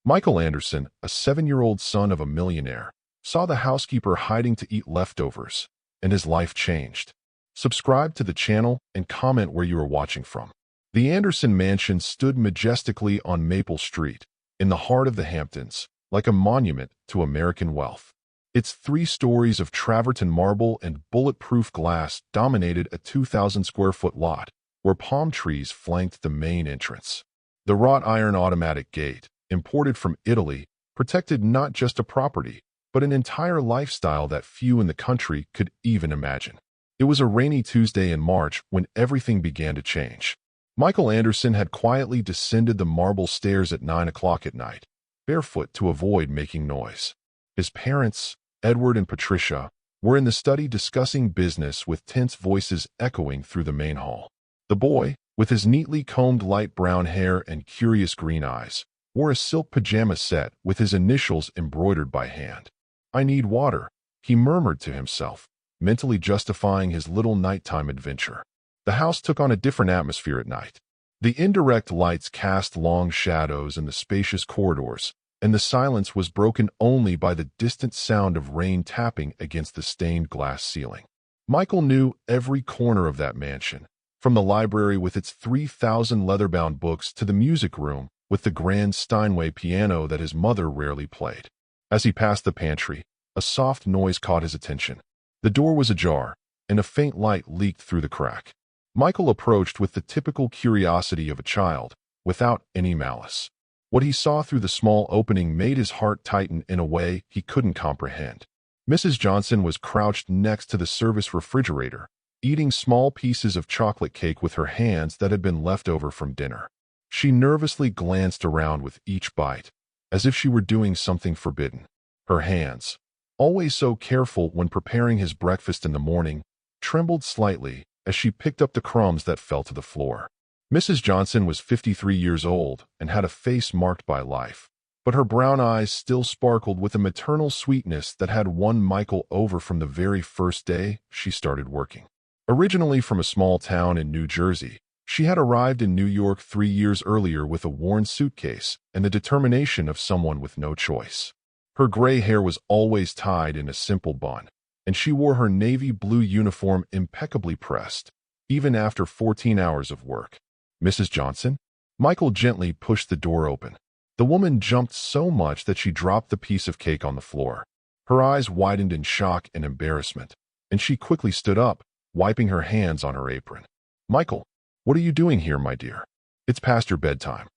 Michael Anderson, a 7-year-old son of a millionaire, saw the housekeeper hiding to eat leftovers, and his life changed. Subscribe to the channel and comment where you are watching from. The Anderson mansion stood majestically on Maple Street, in the heart of the Hamptons, like a monument to American wealth. Its 3 stories of travertine marble and bulletproof glass dominated a 2,000-square-foot lot, where palm trees flanked the main entrance. The wrought iron automatic gate, imported from Italy, protected not just a property, but an entire lifestyle that few in the country could even imagine. It was a rainy Tuesday in March when everything began to change. Michael Anderson had quietly descended the marble stairs at 9 o'clock at night, barefoot to avoid making noise. His parents, Edward and Patricia, were in the study discussing business with tense voices echoing through the main hall. The boy, with his neatly combed light brown hair and curious green eyes, wore a silk pajama set with his initials embroidered by hand. "I need water," he murmured to himself, mentally justifying his little nighttime adventure. The house took on a different atmosphere at night. The indirect lights cast long shadows in the spacious corridors, and the silence was broken only by the distant sound of rain tapping against the stained glass ceiling. Michael knew every corner of that mansion, from the library with its 3,000 leather-bound books to the music room with the grand Steinway piano that his mother rarely played. As he passed the pantry, a soft noise caught his attention. The door was ajar, and a faint light leaked through the crack. Michael approached with the typical curiosity of a child, without any malice. What he saw through the small opening made his heart tighten in a way he couldn't comprehend. Mrs. Johnson was crouched next to the service refrigerator, eating small pieces of chocolate cake with her hands that had been left over from dinner. She nervously glanced around with each bite, as if she were doing something forbidden. Her hands, always so careful when preparing his breakfast in the morning, trembled slightly as she picked up the crumbs that fell to the floor. Mrs. Johnson was 53 years old and had a face marked by life, but her brown eyes still sparkled with a maternal sweetness that had won Michael over from the very first day she started working. Originally from a small town in New Jersey, she had arrived in New York 3 years earlier with a worn suitcase and the determination of someone with no choice. Her gray hair was always tied in a simple bun, and she wore her navy blue uniform impeccably pressed, even after 14 hours of work. "Mrs. Johnson?" Michael gently pushed the door open. The woman jumped so much that she dropped the piece of cake on the floor. Her eyes widened in shock and embarrassment, and she quickly stood up, wiping her hands on her apron. "Michael, what are you doing here, my dear? It's past your bedtime."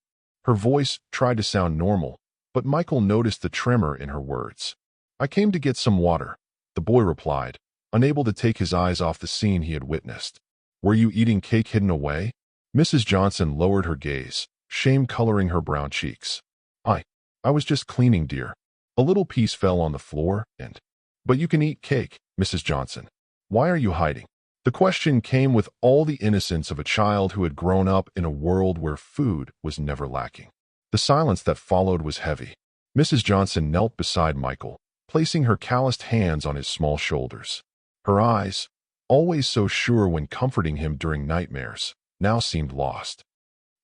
Her voice tried to sound normal, but Michael noticed the tremor in her words. "I came to get some water," the boy replied, unable to take his eyes off the scene he had witnessed. "Were you eating cake hidden away?" Mrs. Johnson lowered her gaze, shame coloring her brown cheeks. I was just cleaning, dear. A little piece fell on the floor and—" "But you can eat cake, Mrs. Johnson. Why are you hiding?" The question came with all the innocence of a child who had grown up in a world where food was never lacking. The silence that followed was heavy. Mrs. Johnson knelt beside Michael, placing her calloused hands on his small shoulders. Her eyes, always so sure when comforting him during nightmares, now seemed lost.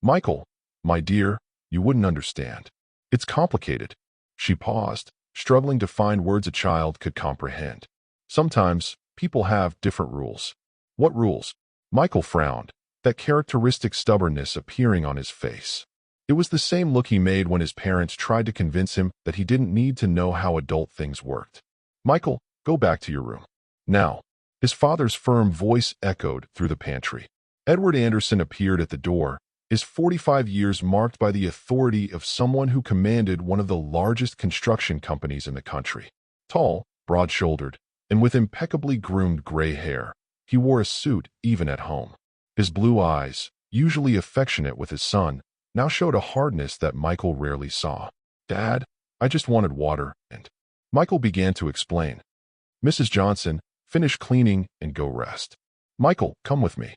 "Michael, my dear, you wouldn't understand. It's complicated." She paused, struggling to find words a child could comprehend. "Sometimes, people have different rules." "What rules?" Michael frowned, that characteristic stubbornness appearing on his face. It was the same look he made when his parents tried to convince him that he didn't need to know how adult things worked. "Michael, go back to your room. Now." His father's firm voice echoed through the pantry. Edward Anderson appeared at the door, his 45 years marked by the authority of someone who commanded one of the largest construction companies in the country. Tall, broad-shouldered, and with impeccably groomed gray hair, he wore a suit even at home. His blue eyes, usually affectionate with his son, now showed a hardness that Michael rarely saw. "Dad, I just wanted water, and—" Michael began to explain. "Mrs. Johnson, finish cleaning and go rest." "Michael, come with me."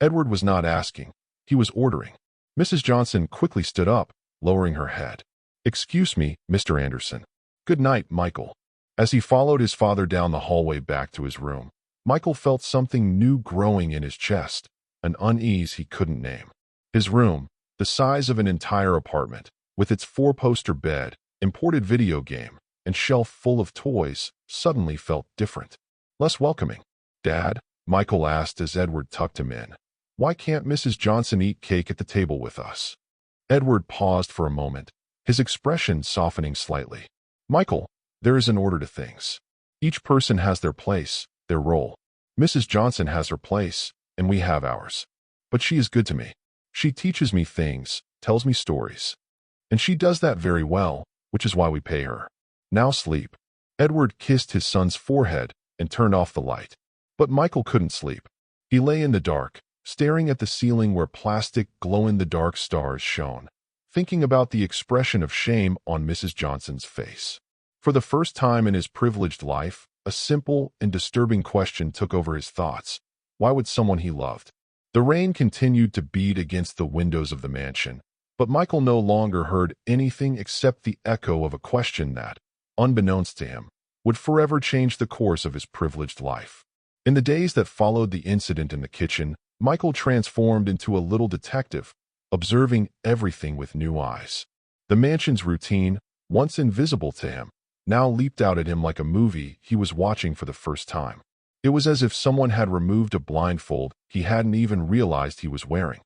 Edward was not asking. He was ordering. Mrs. Johnson quickly stood up, lowering her head. "Excuse me, Mr. Anderson." "Good night, Michael." As he followed his father down the hallway back to his room, Michael felt something new growing in his chest, an unease he couldn't name. His room, the size of an entire apartment, with its four-poster bed, imported video game, and shelf full of toys, suddenly felt different. Less welcoming. "Dad?" Michael asked as Edward tucked him in. "Why can't Mrs. Johnson eat cake at the table with us?" Edward paused for a moment, his expression softening slightly. "Michael, there is an order to things. Each person has their place, their role. Mrs. Johnson has her place, and we have ours. But she is good to me. She teaches me things, tells me stories. And she does that very well, which is why we pay her. Now sleep." Edward kissed his son's forehead and turned off the light. But Michael couldn't sleep. He lay in the dark, staring at the ceiling where plastic glow-in-the-dark stars shone, thinking about the expression of shame on Mrs. Johnson's face. For the first time in his privileged life, a simple and disturbing question took over his thoughts. Why would someone he loved? The rain continued to beat against the windows of the mansion, but Michael no longer heard anything except the echo of a question that, unbeknownst to him, would forever change the course of his privileged life. In the days that followed the incident in the kitchen, Michael transformed into a little detective, observing everything with new eyes. The mansion's routine, once invisible to him, now leaped out at him like a movie he was watching for the first time. It was as if someone had removed a blindfold he hadn't even realized he was wearing.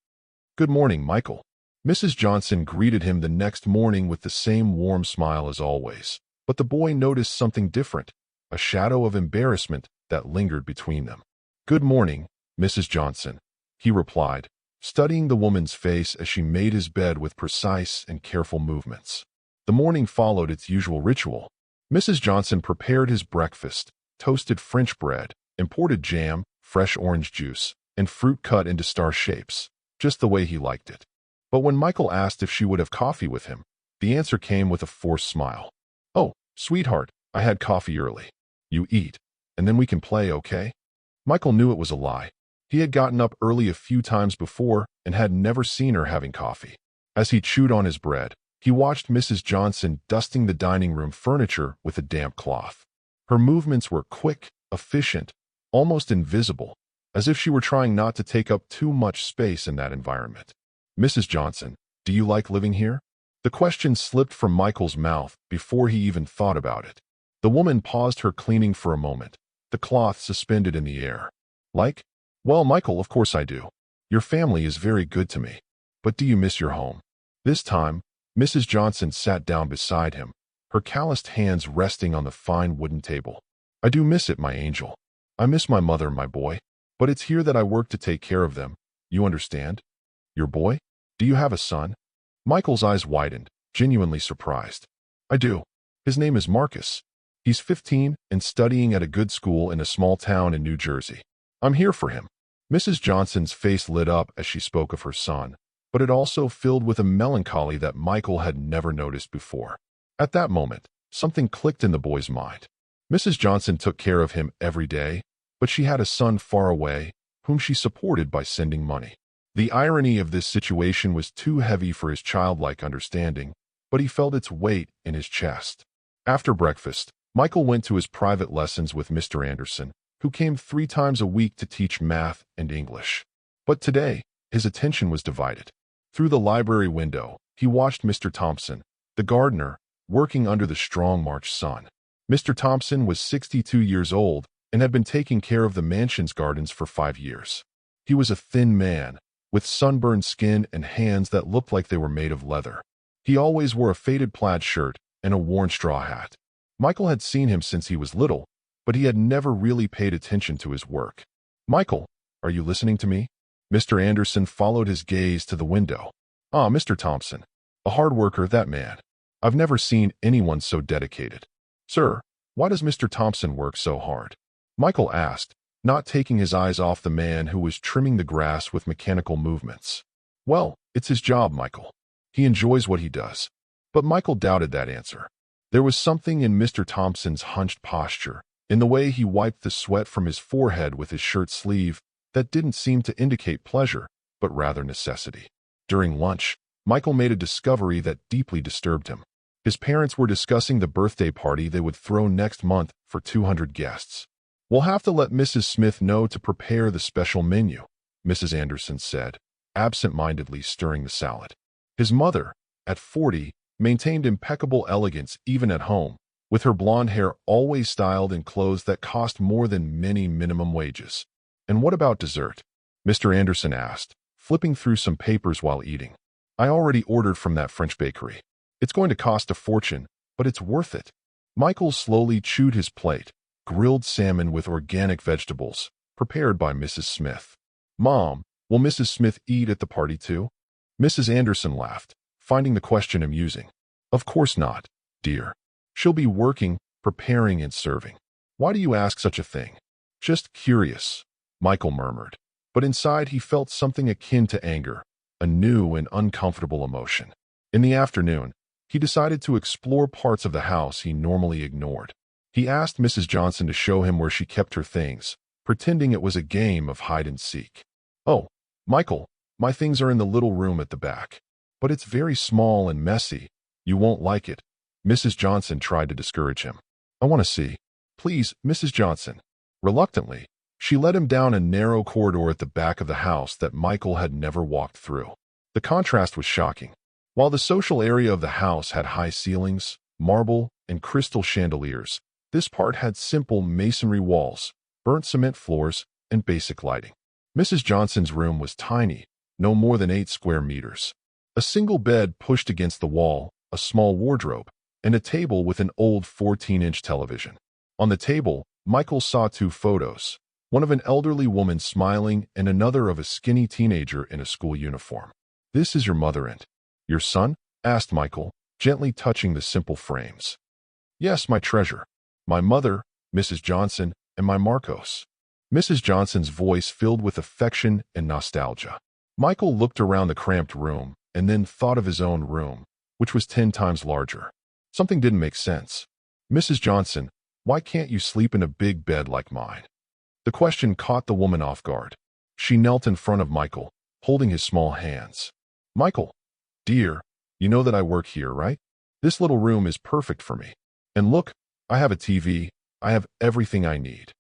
"Good morning, Michael." Mrs. Johnson greeted him the next morning with the same warm smile as always, but the boy noticed something different, a shadow of embarrassment that lingered between them. "Good morning, Mrs. Johnson," he replied, studying the woman's face as she made his bed with precise and careful movements. The morning followed its usual ritual. Mrs. Johnson prepared his breakfast, toasted French bread, imported jam, fresh orange juice, and fruit cut into star shapes, just the way he liked it. But when Michael asked if she would have coffee with him, the answer came with a forced smile. "Oh, sweetheart, I had coffee early. You eat, and then we can play, okay?" Michael knew it was a lie. He had gotten up early a few times before and had never seen her having coffee. As he chewed on his bread, he watched Mrs. Johnson dusting the dining room furniture with a damp cloth. Her movements were quick, efficient, almost invisible, as if she were trying not to take up too much space in that environment. "Mrs. Johnson, do you like living here?" The question slipped from Michael's mouth before he even thought about it. The woman paused her cleaning for a moment, the cloth suspended in the air. "Like? Well, Michael, of course I do. Your family is very good to me. But do you miss your home?" This time, Mrs. Johnson sat down beside him, her calloused hands resting on the fine wooden table. "I do miss it, my angel. I miss my mother, my boy. But it's here that I work to take care of them. You understand?" "Your boy? Do you have a son?" Michael's eyes widened, genuinely surprised. "I do. His name is Marcus. He's 15 and studying at a good school in a small town in New Jersey. I'm here for him." Mrs. Johnson's face lit up as she spoke of her son, but it also filled with a melancholy that Michael had never noticed before. At that moment, something clicked in the boy's mind. Mrs. Johnson took care of him every day, but she had a son far away, whom she supported by sending money. The irony of this situation was too heavy for his childlike understanding, but he felt its weight in his chest. After breakfast, Michael went to his private lessons with Mr. Anderson, who came 3 times a week to teach math and English. But today, his attention was divided. Through the library window, he watched Mr. Thompson, the gardener, working under the strong March sun. Mr. Thompson was 62 years old and had been taking care of the mansion's gardens for 5 years. He was a thin man, with sunburned skin and hands that looked like they were made of leather. He always wore a faded plaid shirt and a worn straw hat. Michael had seen him since he was little, but he had never really paid attention to his work. "Michael, are you listening to me?" Mr. Anderson followed his gaze to the window. "Ah, Mr. Thompson. A hard worker, that man. I've never seen anyone so dedicated." "Sir, why does Mr. Thompson work so hard?" Michael asked, not taking his eyes off the man who was trimming the grass with mechanical movements. "Well, it's his job, Michael. He enjoys what he does." But Michael doubted that answer. There was something in Mr. Thompson's hunched posture, in the way he wiped the sweat from his forehead with his shirt sleeve, that didn't seem to indicate pleasure, but rather necessity. During lunch, Michael made a discovery that deeply disturbed him. His parents were discussing the birthday party they would throw next month for 200 guests. "We'll have to let Mrs. Smith know to prepare the special menu," Mrs. Anderson said, absent-mindedly stirring the salad. His mother, at 40, maintained impeccable elegance even at home, with her blonde hair always styled in clothes that cost more than many minimum wages. "And what about dessert?" Mr. Anderson asked, flipping through some papers while eating. "I already ordered from that French bakery. It's going to cost a fortune, but it's worth it." Michael slowly chewed his plate, grilled salmon with organic vegetables, prepared by Mrs. Smith. "Mom, will Mrs. Smith eat at the party too?" Mrs. Anderson laughed, finding the question amusing. "Of course not, dear. She'll be working, preparing, and serving." "Why do you ask such a thing?" "Just curious," Michael murmured. But inside he felt something akin to anger, a new and uncomfortable emotion. In the afternoon, he decided to explore parts of the house he normally ignored. He asked Mrs. Johnson to show him where she kept her things, pretending it was a game of hide-and-seek. "Oh, Michael, my things are in the little room at the back. But it's very small and messy. You won't like it." Mrs. Johnson tried to discourage him. "I want to see." "Please, Mrs. Johnson." Reluctantly, she led him down a narrow corridor at the back of the house that Michael had never walked through. The contrast was shocking. While the social area of the house had high ceilings, marble, and crystal chandeliers, this part had simple masonry walls, burnt cement floors, and basic lighting. Mrs. Johnson's room was tiny, no more than 8 square meters. A single bed pushed against the wall, a small wardrobe, and a table with an old 14-inch television. On the table, Michael saw 2 photos, one of an elderly woman smiling and another of a skinny teenager in a school uniform. "This is your mother and your son?" asked Michael, gently touching the simple frames. "Yes, my treasure. My mother, Mrs. Johnson, and my Marcos." Mrs. Johnson's voice filled with affection and nostalgia. Michael looked around the cramped room and then thought of his own room, which was 10 times larger. Something didn't make sense. "Mrs. Johnson, why can't you sleep in a big bed like mine?" The question caught the woman off guard. She knelt in front of Michael, holding his small hands. "Michael, dear, you know that I work here, right? This little room is perfect for me. And look, I have a TV, I have everything I need."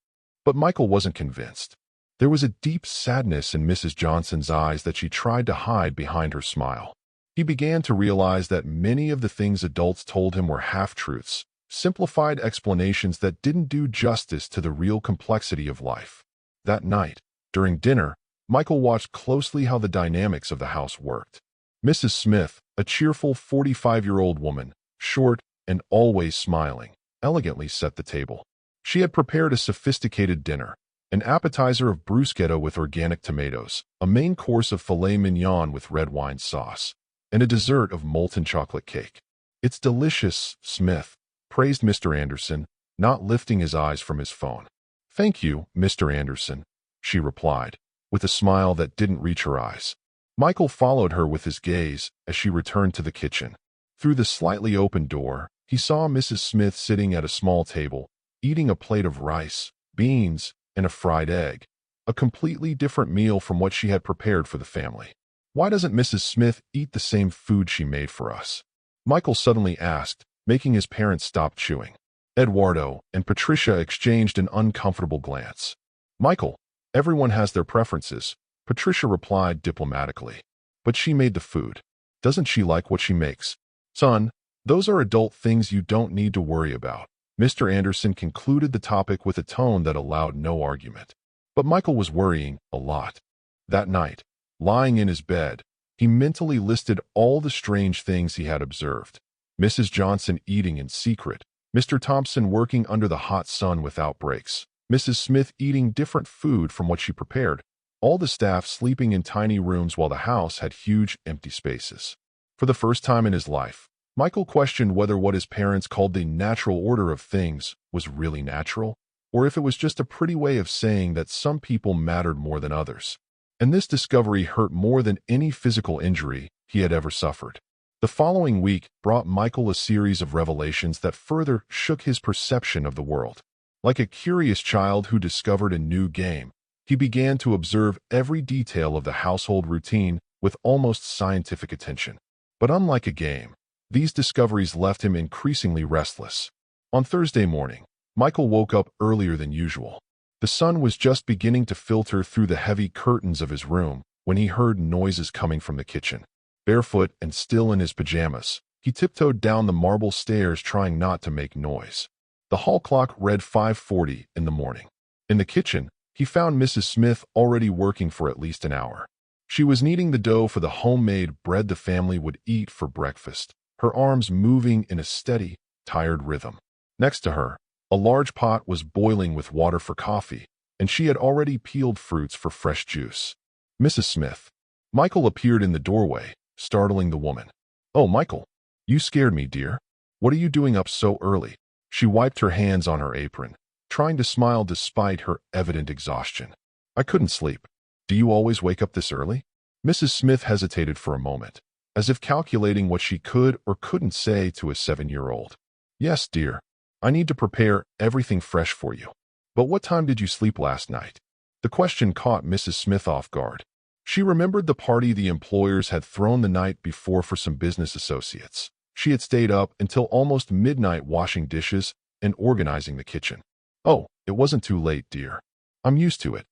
But Michael wasn't convinced. There was a deep sadness in Mrs. Johnson's eyes that she tried to hide behind her smile. He began to realize that many of the things adults told him were half-truths, simplified explanations that didn't do justice to the real complexity of life. That night, during dinner, Michael watched closely how the dynamics of the house worked. Mrs. Smith, a cheerful 45-year-old woman, short and always smiling, elegantly set the table. She had prepared a sophisticated dinner, an appetizer of bruschetta with organic tomatoes, a main course of filet mignon with red wine sauce, and a dessert of molten chocolate cake. "It's delicious, Smith," praised Mr. Anderson, not lifting his eyes from his phone. "Thank you, Mr. Anderson," she replied, with a smile that didn't reach her eyes. Michael followed her with his gaze as she returned to the kitchen. Through the slightly open door, he saw Mrs. Smith sitting at a small table, eating a plate of rice, beans, and a fried egg, a completely different meal from what she had prepared for the family. "Why doesn't Mrs. Smith eat the same food she made for us?" Michael suddenly asked, making his parents stop chewing. Eduardo and Patricia exchanged an uncomfortable glance. "Michael, everyone has their preferences," Patricia replied diplomatically. "But she made the food. Doesn't she like what she makes?" "Son, those are adult things you don't need to worry about." Mr. Anderson concluded the topic with a tone that allowed no argument. But Michael was worrying a lot. That night, lying in his bed, he mentally listed all the strange things he had observed. Mrs. Johnson eating in secret, Mr. Thompson working under the hot sun without breaks, Mrs. Smith eating different food from what she prepared, all the staff sleeping in tiny rooms while the house had huge empty spaces. For the first time in his life, Michael questioned whether what his parents called the natural order of things was really natural, or if it was just a pretty way of saying that some people mattered more than others. And this discovery hurt more than any physical injury he had ever suffered. The following week brought Michael a series of revelations that further shook his perception of the world. Like a curious child who discovered a new game, he began to observe every detail of the household routine with almost scientific attention. But unlike a game, these discoveries left him increasingly restless. On Thursday morning, Michael woke up earlier than usual. The sun was just beginning to filter through the heavy curtains of his room when he heard noises coming from the kitchen. Barefoot and still in his pajamas, He tiptoed down the marble stairs, trying not to make noise. The hall clock read 5:40 in the morning. In the kitchen, he found Mrs. Smith already working for at least an hour. She was kneading the dough for the homemade bread the family would eat for breakfast, her arms moving in a steady, tired rhythm. Next to her, a large pot was boiling with water for coffee, and she had already peeled fruits for fresh juice. Mrs. Smith. Michael appeared in the doorway, startling the woman. "Oh, Michael, you scared me, dear. What are you doing up so early?" She wiped her hands on her apron, trying to smile despite her evident exhaustion. "I couldn't sleep. Do you always wake up this early?" Mrs. Smith hesitated for a moment, as if calculating what she could or couldn't say to a 7-year-old. "Yes, dear. I need to prepare everything fresh for you. But what time did you sleep last night?" The question caught Mrs. Smith off guard. She remembered the party the employers had thrown the night before for some business associates. She had stayed up until almost midnight washing dishes and organizing the kitchen. "Oh, it wasn't too late, dear. I'm used to it."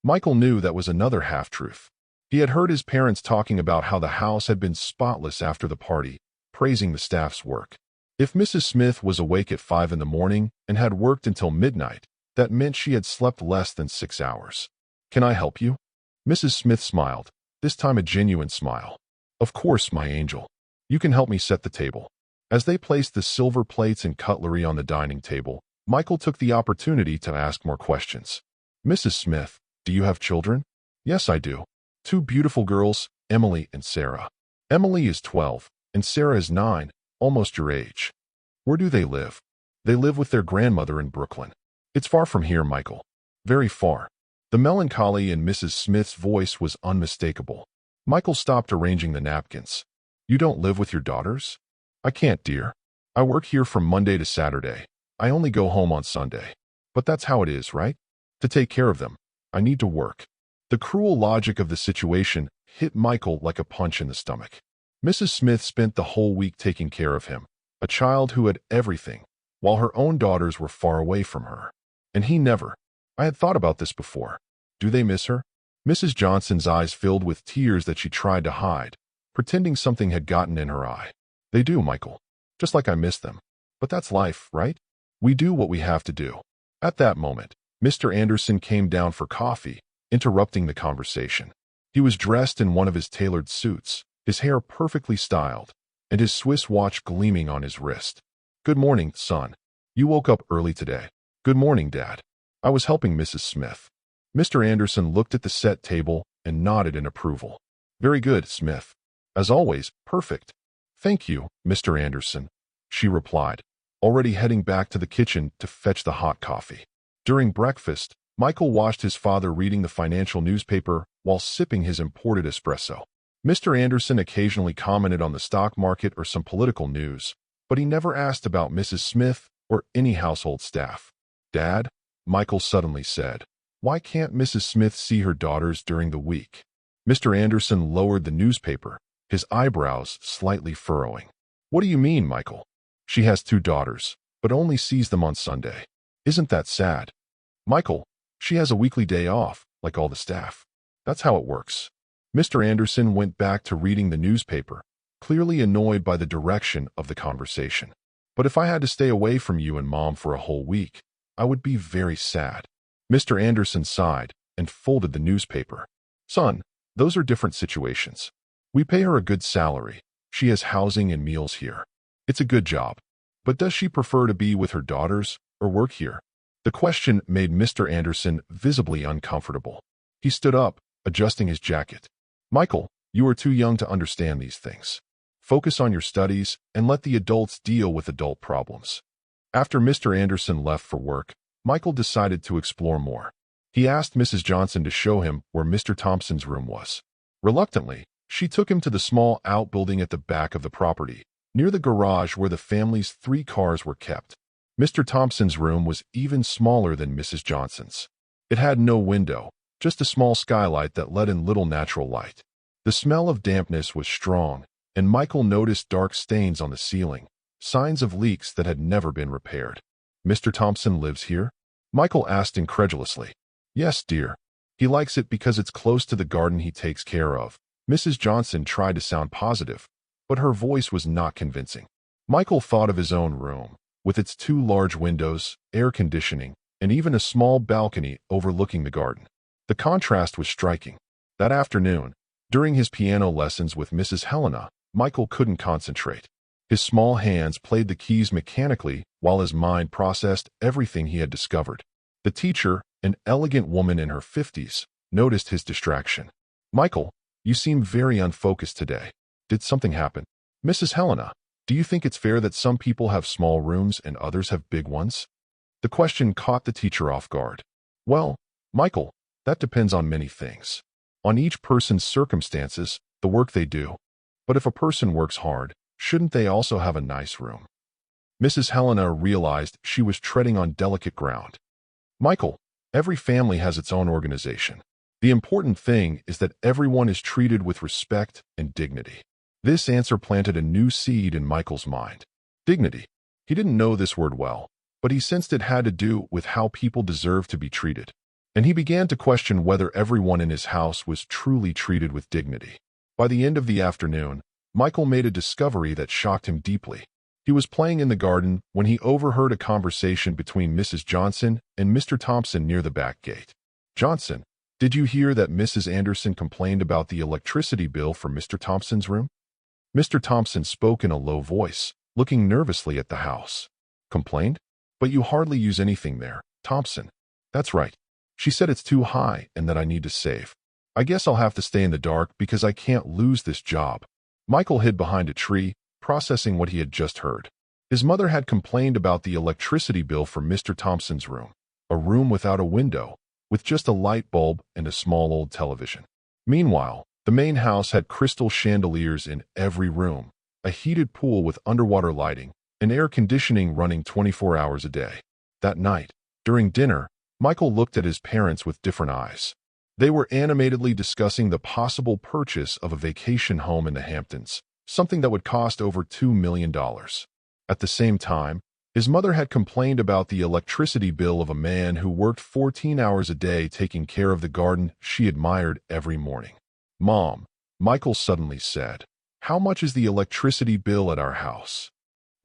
Michael knew that was another half-truth. He had heard his parents talking about how the house had been spotless after the party, praising the staff's work. If Mrs. Smith was awake at 5 in the morning and had worked until midnight, that meant she had slept less than 6 hours. "Can I help you?" Mrs. Smith smiled, this time a genuine smile. "Of course, my angel. You can help me set the table." As they placed the silver plates and cutlery on the dining table, Michael took the opportunity to ask more questions. "Mrs. Smith, do you have children?" "Yes, I do. 2 beautiful girls, Emily and Sarah. Emily is 12, and Sarah is 9, almost your age." "Where do they live?" "They live with their grandmother in Brooklyn." "It's far from here, Michael." "Very far." The melancholy in Mrs. Smith's voice was unmistakable. Michael stopped arranging the napkins. "You don't live with your daughters?" "I can't, dear. I work here from Monday to Saturday. I only go home on Sunday. But that's how it is, right? To take care of them, I need to work." The cruel logic of the situation hit Michael like a punch in the stomach. Mrs. Smith spent the whole week taking care of him, a child who had everything, while her own daughters were far away from her. And he never. I had thought about this before. Do they miss her? Mrs. Johnson's eyes filled with tears that she tried to hide, pretending something had gotten in her eye. "They do, Michael. Just like I miss them. But that's life, right? We do what we have to do." At that moment, Mr. Anderson came down for coffee, interrupting the conversation. He was dressed in one of his tailored suits, his hair perfectly styled, and his Swiss watch gleaming on his wrist. "Good morning, son. You woke up early today." "Good morning, Dad. I was helping Mrs. Smith." Mr. Anderson looked at the set table and nodded in approval. "Very good, Smith. As always, perfect." "Thank you, Mr. Anderson," she replied, already heading back to the kitchen to fetch the hot coffee. During breakfast, Michael watched his father reading the financial newspaper while sipping his imported espresso. Mr. Anderson occasionally commented on the stock market or some political news, but he never asked about Mrs. Smith or any household staff. "Dad," Michael suddenly said, "why can't Mrs. Smith see her daughters during the week?" Mr. Anderson lowered the newspaper, his eyebrows slightly furrowing. "What do you mean, Michael?" "She has 2 daughters, but only sees them on Sunday. Isn't that sad?" "Michael, she has a weekly day off, like all the staff. That's how it works." Mr. Anderson went back to reading the newspaper, clearly annoyed by the direction of the conversation. "But if I had to stay away from you and Mom for a whole week, I would be very sad." Mr. Anderson sighed and folded the newspaper. "Son, those are different situations. We pay her a good salary. She has housing and meals here. It's a good job. But does she prefer to be with her daughters or work here?" The question made Mr. Anderson visibly uncomfortable. He stood up, adjusting his jacket. "Michael, you are too young to understand these things. Focus on your studies and let the adults deal with adult problems." After Mr. Anderson left for work, Michael decided to explore more. He asked Mrs. Johnson to show him where Mr. Thompson's room was. Reluctantly, she took him to the small outbuilding at the back of the property, near the garage where the family's 3 cars were kept. Mr. Thompson's room was even smaller than Mrs. Johnson's. It had no window, just a small skylight that let in little natural light. The smell of dampness was strong, and Michael noticed dark stains on the ceiling, signs of leaks that had never been repaired. "Mr. Thompson lives here?" Michael asked incredulously. "Yes, dear. He likes it because it's close to the garden he takes care of." Mrs. Johnson tried to sound positive, but her voice was not convincing. Michael thought of his own room, with its 2 large windows, air conditioning, and even a small balcony overlooking the garden. The contrast was striking. That afternoon, during his piano lessons with Mrs. Helena, Michael couldn't concentrate. His small hands played the keys mechanically while his mind processed everything he had discovered. The teacher, an elegant woman in her 50s, noticed his distraction. "Michael, you seem very unfocused today. Did something happen?" "Mrs. Helena, do you think it's fair that some people have small rooms and others have big ones?" The question caught the teacher off guard. "Well, Michael, that depends on many things. On each person's circumstances, the work they do. But if a person works hard, shouldn't they also have a nice room?" Mrs. Helena realized she was treading on delicate ground. "Michael, every family has its own organization. The important thing is that everyone is treated with respect and dignity." This answer planted a new seed in Michael's mind. Dignity. He didn't know this word well, but he sensed it had to do with how people deserve to be treated. And he began to question whether everyone in his house was truly treated with dignity. By the end of the afternoon, Michael made a discovery that shocked him deeply. He was playing in the garden when he overheard a conversation between Mrs. Johnson and Mr. Thompson near the back gate. "Johnson, did you hear that Mrs. Anderson complained about the electricity bill for Mr. Thompson's room?" Mr. Thompson spoke in a low voice, looking nervously at the house. "Complained? But you hardly use anything there, Thompson." "That's right. She said it's too high and that I need to save. I guess I'll have to stay in the dark because I can't lose this job." Michael hid behind a tree, processing what he had just heard. His mother had complained about the electricity bill for Mr. Thompson's room, a room without a window, with just a light bulb and a small old television. Meanwhile, the main house had crystal chandeliers in every room, a heated pool with underwater lighting, and air conditioning running 24 hours a day. That night, during dinner, Michael looked at his parents with different eyes. They were animatedly discussing the possible purchase of a vacation home in the Hamptons, something that would cost over $2 million. At the same time, his mother had complained about the electricity bill of a man who worked 14 hours a day taking care of the garden she admired every morning. "Mom," Michael suddenly said, "how much is the electricity bill at our house?"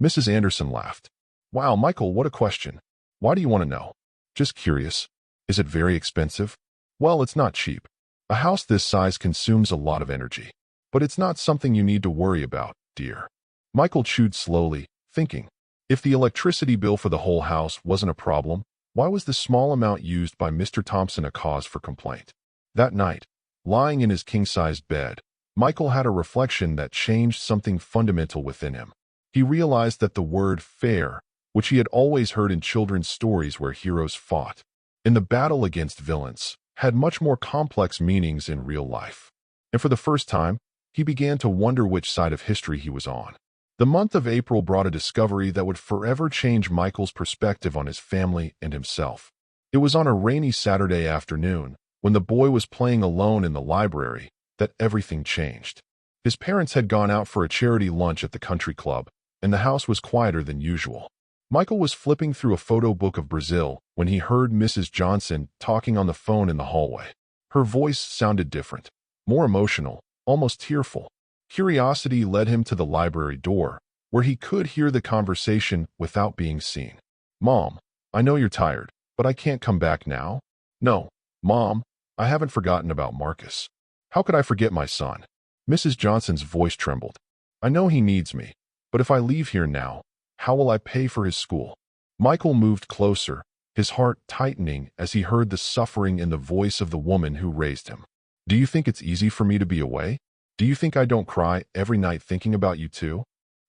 Mrs. Anderson laughed. "Wow, Michael, what a question. Why do you want to know?" "Just curious. Is it very expensive?" "Well, it's not cheap. A house this size consumes a lot of energy. But it's not something you need to worry about, dear." Michael chewed slowly, thinking, if the electricity bill for the whole house wasn't a problem, why was the small amount used by Mr. Thompson a cause for complaint? That night, lying in his king-sized bed, Michael had a reflection that changed something fundamental within him. He realized that the word fair, which he had always heard in children's stories where heroes fought in the battle against villains, had much more complex meanings in real life. And for the first time, he began to wonder which side of history he was on. The month of April brought a discovery that would forever change Michael's perspective on his family and himself. It was on a rainy Saturday afternoon, when the boy was playing alone in the library, that everything changed. His parents had gone out for a charity lunch at the country club, and the house was quieter than usual. Michael was flipping through a photo book of Brazil when he heard Mrs. Johnson talking on the phone in the hallway. Her voice sounded different, more emotional, almost tearful. Curiosity led him to the library door, where he could hear the conversation without being seen. "Mom, I know you're tired, but I can't come back now." "No, Mom, I haven't forgotten about Marcus." "How could I forget my son?" Mrs. Johnson's voice trembled. "I know he needs me, but if I leave here now, how will I pay for his school?" Michael moved closer, his heart tightening as he heard the suffering in the voice of the woman who raised him. "Do you think it's easy for me to be away? Do you think I don't cry every night thinking about you too?"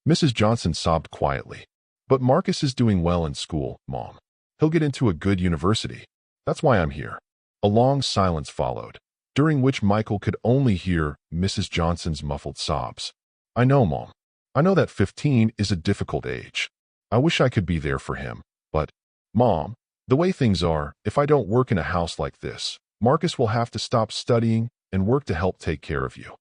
Mrs. Johnson sobbed quietly. "But Marcus is doing well in school, Mom. He'll get into a good university. That's why I'm here." A long silence followed, during which Michael could only hear Mrs. Johnson's muffled sobs. "I know, Mom. I know that 15 is a difficult age. I wish I could be there for him, but, Mom, the way things are, if I don't work in a house like this, Marcus will have to stop studying and work to help take care of you."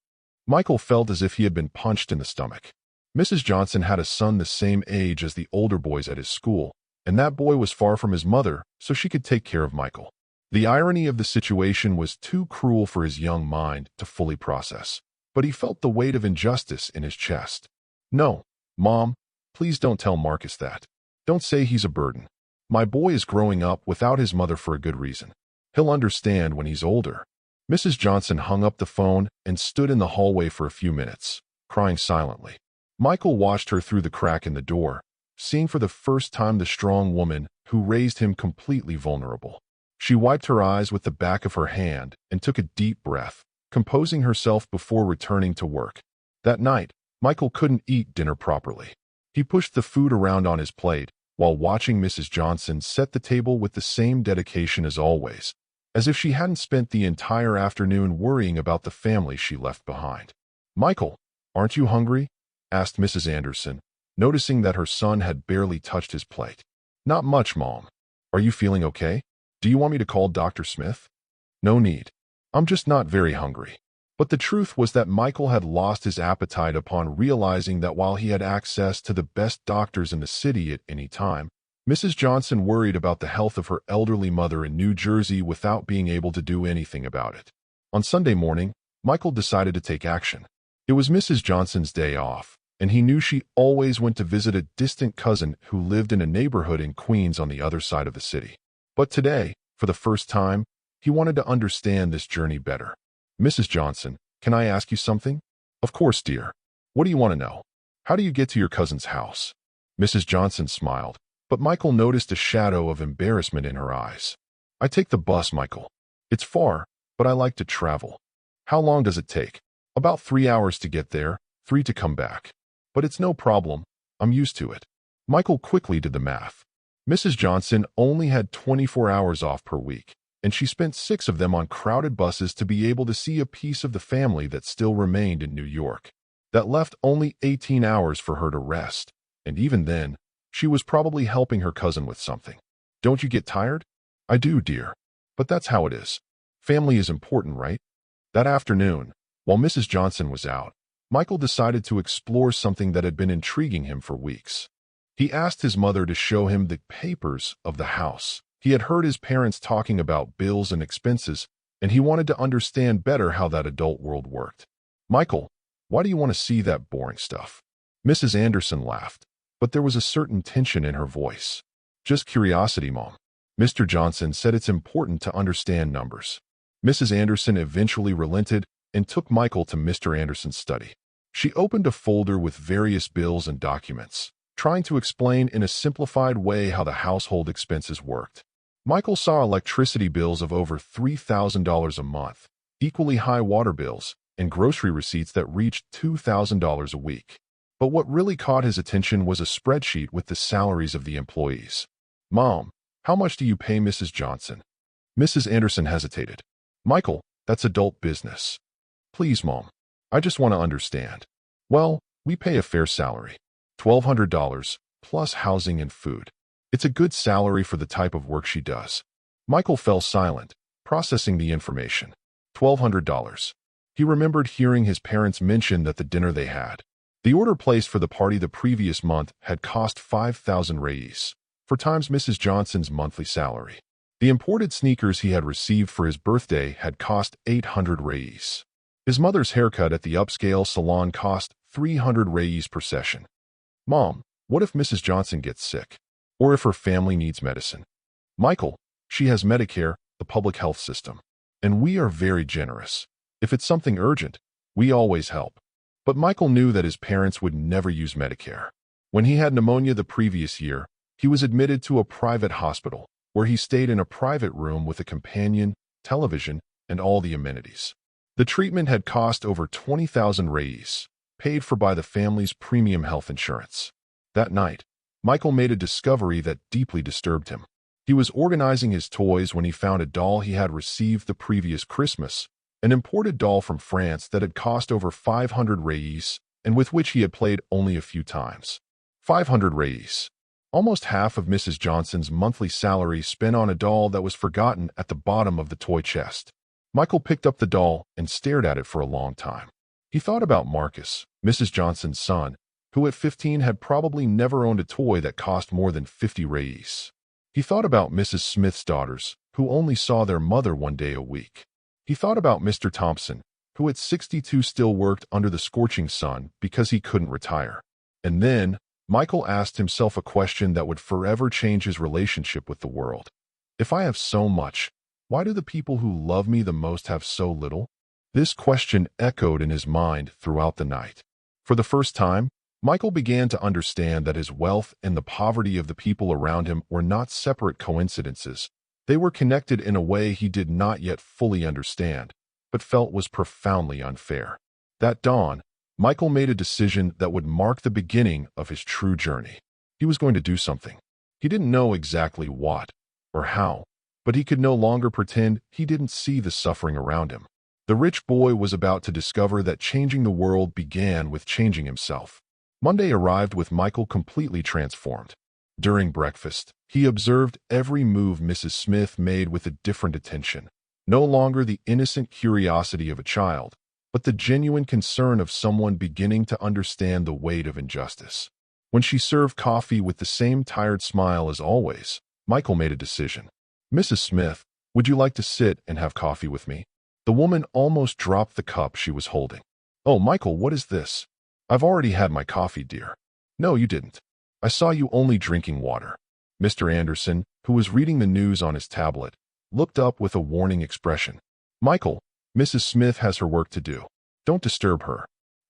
Michael felt as if he had been punched in the stomach. Mrs. Johnson had a son the same age as the older boys at his school, and that boy was far from his mother, so she could take care of Michael. The irony of the situation was too cruel for his young mind to fully process. but he felt the weight of injustice in his chest. No, Mom, please don't tell Marcus that. Don't say he's a burden. My boy is growing up without his mother for a good reason. He'll understand when he's older. Mrs. Johnson hung up the phone and stood in the hallway for a few minutes, crying silently. Michael watched her through the crack in the door, seeing for the first time the strong woman who raised him completely vulnerable. She wiped her eyes with the back of her hand and took a deep breath, composing herself before returning to work. That night, Michael couldn't eat dinner properly. He pushed the food around on his plate while watching Mrs. Johnson set the table with the same dedication as always, as if she hadn't spent the entire afternoon worrying about the family she left behind. "Michael, aren't you hungry?" asked Mrs. Anderson, noticing that her son had barely touched his plate. "Not much, Mom. Are you feeling okay? Do you want me to call Dr. Smith?" "No need. I'm just not very hungry." But the truth was that Michael had lost his appetite upon realizing that while he had access to the best doctors in the city at any time, Mrs. Johnson worried about the health of her elderly mother in New Jersey without being able to do anything about it. On Sunday morning, Michael decided to take action. It was Mrs. Johnson's day off, and he knew she always went to visit a distant cousin who lived in a neighborhood in Queens on the other side of the city. But today, for the first time, he wanted to understand this journey better. "Mrs. Johnson, can I ask you something?" "Of course, dear. What do you want to know?" "How do you get to your cousin's house?" Mrs. Johnson smiled, but Michael noticed a shadow of embarrassment in her eyes. "I take the bus, Michael. It's far, but I like to travel." "How long does it take?" "About 3 hours to get there, 3 to come back. But it's no problem. I'm used to it." Michael quickly did the math. Mrs. Johnson only had 24 hours off per week, and she spent 6 of them on crowded buses to be able to see a piece of the family that still remained in New York. That left only 18 hours for her to rest, and even then, she was probably helping her cousin with something. "Don't you get tired?" "I do, dear. But that's how it is. Family is important, right?" That afternoon, while Mrs. Johnson was out, Michael decided to explore something that had been intriguing him for weeks. He asked his mother to show him the papers of the house. He had heard his parents talking about bills and expenses, and he wanted to understand better how that adult world worked. "Michael, why do you want to see that boring stuff?" Mrs. Anderson laughed, but there was a certain tension in her voice. "Just curiosity, Mom." Mr. Johnson said it's important to understand numbers. Mrs. Anderson eventually relented and took Michael to Mr. Anderson's study. She opened a folder with various bills and documents, trying to explain in a simplified way how the household expenses worked. Michael saw electricity bills of over $3,000 a month, equally high water bills, and grocery receipts that reached $2,000 a week. But what really caught his attention was a spreadsheet with the salaries of the employees. "Mom, how much do you pay Mrs. Johnson?" Mrs. Anderson hesitated. "Michael, that's adult business." "Please, Mom. I just want to understand." "Well, we pay a fair salary. $1,200, plus housing and food. It's a good salary for the type of work she does." Michael fell silent, processing the information. $1,200. He remembered hearing his parents mention that the dinner they had. The order placed for the party the previous month had cost 5,000 reais, 4 times Mrs. Johnson's monthly salary. The imported sneakers he had received for his birthday had cost 800 reais. His mother's haircut at the upscale salon cost 300 reais per session. "Mom, what if Mrs. Johnson gets sick? Or if her family needs medicine?" "Michael, she has Medicare, the public health system. And we are very generous. If it's something urgent, we always help." But Michael knew that his parents would never use Medicare. When he had pneumonia the previous year, he was admitted to a private hospital, where he stayed in a private room with a companion, television, and all the amenities. The treatment had cost over 20,000 reais, paid for by the family's premium health insurance. That night, Michael made a discovery that deeply disturbed him. He was organizing his toys when he found a doll he had received the previous Christmas, an imported doll from France that had cost over 500 reais and with which he had played only a few times. 500 reais. Almost half of Mrs. Johnson's monthly salary spent on a doll that was forgotten at the bottom of the toy chest. Michael picked up the doll and stared at it for a long time. He thought about Marcus, Mrs. Johnson's son, who at 15 had probably never owned a toy that cost more than 50 reais. He thought about Mrs. Smith's daughters, who only saw their mother one day a week. He thought about Mr. Thompson, who at 62 still worked under the scorching sun because he couldn't retire. And then, Michael asked himself a question that would forever change his relationship with the world. If I have so much, why do the people who love me the most have so little? This question echoed in his mind throughout the night. For the first time, Michael began to understand that his wealth and the poverty of the people around him were not separate coincidences. They were connected in a way he did not yet fully understand, but felt was profoundly unfair. That dawn, Michael made a decision that would mark the beginning of his true journey. He was going to do something. He didn't know exactly what or how, but he could no longer pretend he didn't see the suffering around him. The rich boy was about to discover that changing the world began with changing himself. Monday arrived with Michael completely transformed. During breakfast, he observed every move Mrs. Smith made with a different attention. No longer the innocent curiosity of a child, but the genuine concern of someone beginning to understand the weight of injustice. When she served coffee with the same tired smile as always, Michael made a decision. "Mrs. Smith, would you like to sit and have coffee with me?" The woman almost dropped the cup she was holding. "Oh, Michael, what is this?" "I've already had my coffee, dear." "No, you didn't. I saw you only drinking water." Mr. Anderson, who was reading the news on his tablet, looked up with a warning expression. "Michael, Mrs. Smith has her work to do. Don't disturb her."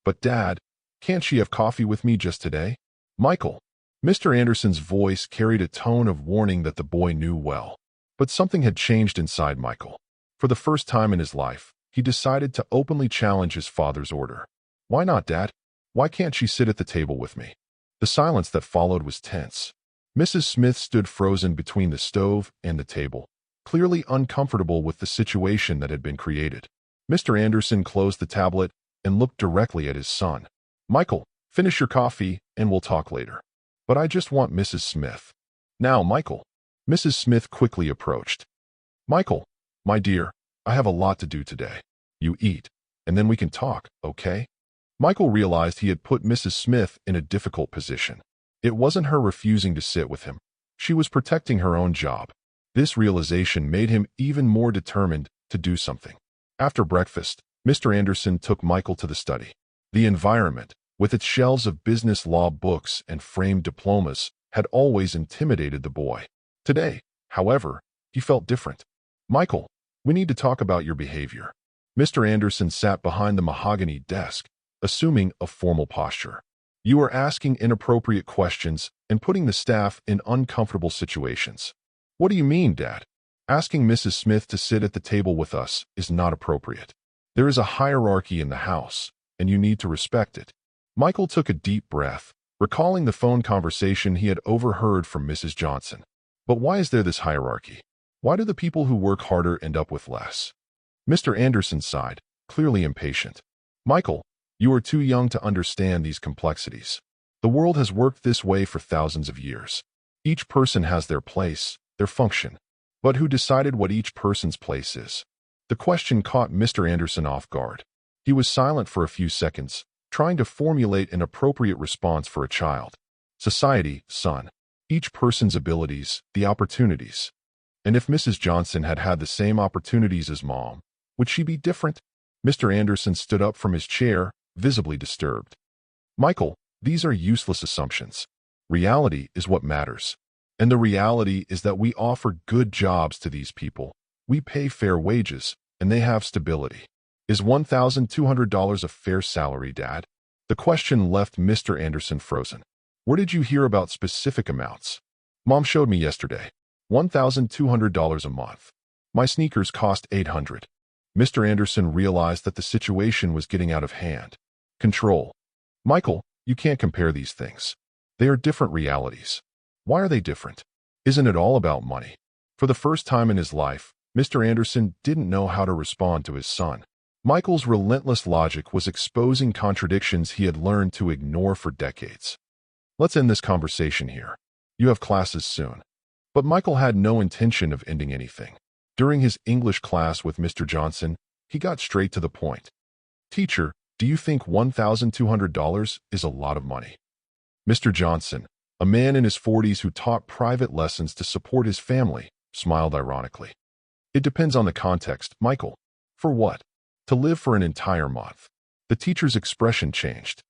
"But Dad, can't she have coffee with me just today?" "Michael." Mr. Anderson's voice carried a tone of warning that the boy knew well. But something had changed inside Michael. For the first time in his life, he decided to openly challenge his father's order. "Why not, Dad? Why can't she sit at the table with me?" The silence that followed was tense. Mrs. Smith stood frozen between the stove and the table, clearly uncomfortable with the situation that had been created. Mr. Anderson closed the tablet and looked directly at his son. "Michael, finish your coffee and we'll talk later." "But I just want Mrs. Smith." "Now, Michael." Mrs. Smith quickly approached. "Michael, my dear, I have a lot to do today. You eat, and then we can talk, okay?" Michael realized he had put Mrs. Smith in a difficult position. It wasn't her refusing to sit with him. She was protecting her own job. This realization made him even more determined to do something. After breakfast, Mr. Anderson took Michael to the study. The environment, with its shelves of business law books and framed diplomas, had always intimidated the boy. Today, however, he felt different. "Michael, we need to talk about your behavior." Mr. Anderson sat behind the mahogany desk, assuming a formal posture. "You are asking inappropriate questions and putting the staff in uncomfortable situations." "What do you mean, Dad?" "Asking Mrs. Smith to sit at the table with us is not appropriate. There is a hierarchy in the house, and you need to respect it." Michael took a deep breath, recalling the phone conversation he had overheard from Mrs. Johnson. "But why is there this hierarchy? Why do the people who work harder end up with less?" Mr. Anderson sighed, clearly impatient. "Michael, you are too young to understand these complexities. The world has worked this way for thousands of years. Each person has their place, their function. But who decided what each person's place is?" The question caught Mr. Anderson off guard. He was silent for a few seconds, trying to formulate an appropriate response for a child. "Society, son. Each person's abilities, the opportunities." "And if Mrs. Johnson had had the same opportunities as Mom, would she be different?" Mr. Anderson stood up from his chair, visibly disturbed. "Michael, these are useless assumptions. Reality is what matters. And the reality is that we offer good jobs to these people. We pay fair wages, and they have stability. Is $1,200 a fair salary, Dad?" The question left Mr. Anderson frozen. "Where did you hear about specific amounts?" "Mom showed me yesterday. $1,200 a month. My sneakers cost $800. Mr. Anderson realized that the situation was getting out of hand. Control. "Michael, you can't compare these things. They are different realities." "Why are they different? Isn't it all about money?" For the first time in his life, Mr. Anderson didn't know how to respond to his son. Michael's relentless logic was exposing contradictions he had learned to ignore for decades. "Let's end this conversation here. You have classes soon." But Michael had no intention of ending anything. During his English class with Mr. Johnson, he got straight to the point. "Teacher, do you think $1,200 is a lot of money?" Mr. Johnson, a man in his 40s who taught private lessons to support his family, smiled ironically. "It depends on the context, Michael." "For what?" to live for an entire month. The teacher's expression changed.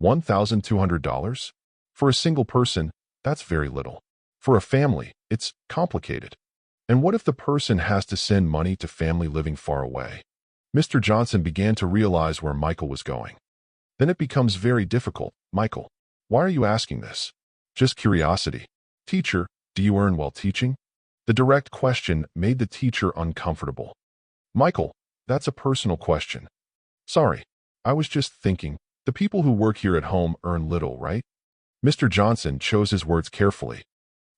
$1,200? For a single person, that's very little. For a family, it's complicated. And what if the person has to send money to family living far away? Mr. Johnson began to realize where Michael was going. Then it becomes very difficult. Michael, why are you asking this? Just curiosity. Teacher, do you earn while teaching? The direct question made the teacher uncomfortable. Michael, that's a personal question. Sorry, I was just thinking, the people who work here at home earn little, right? Mr. Johnson chose his words carefully.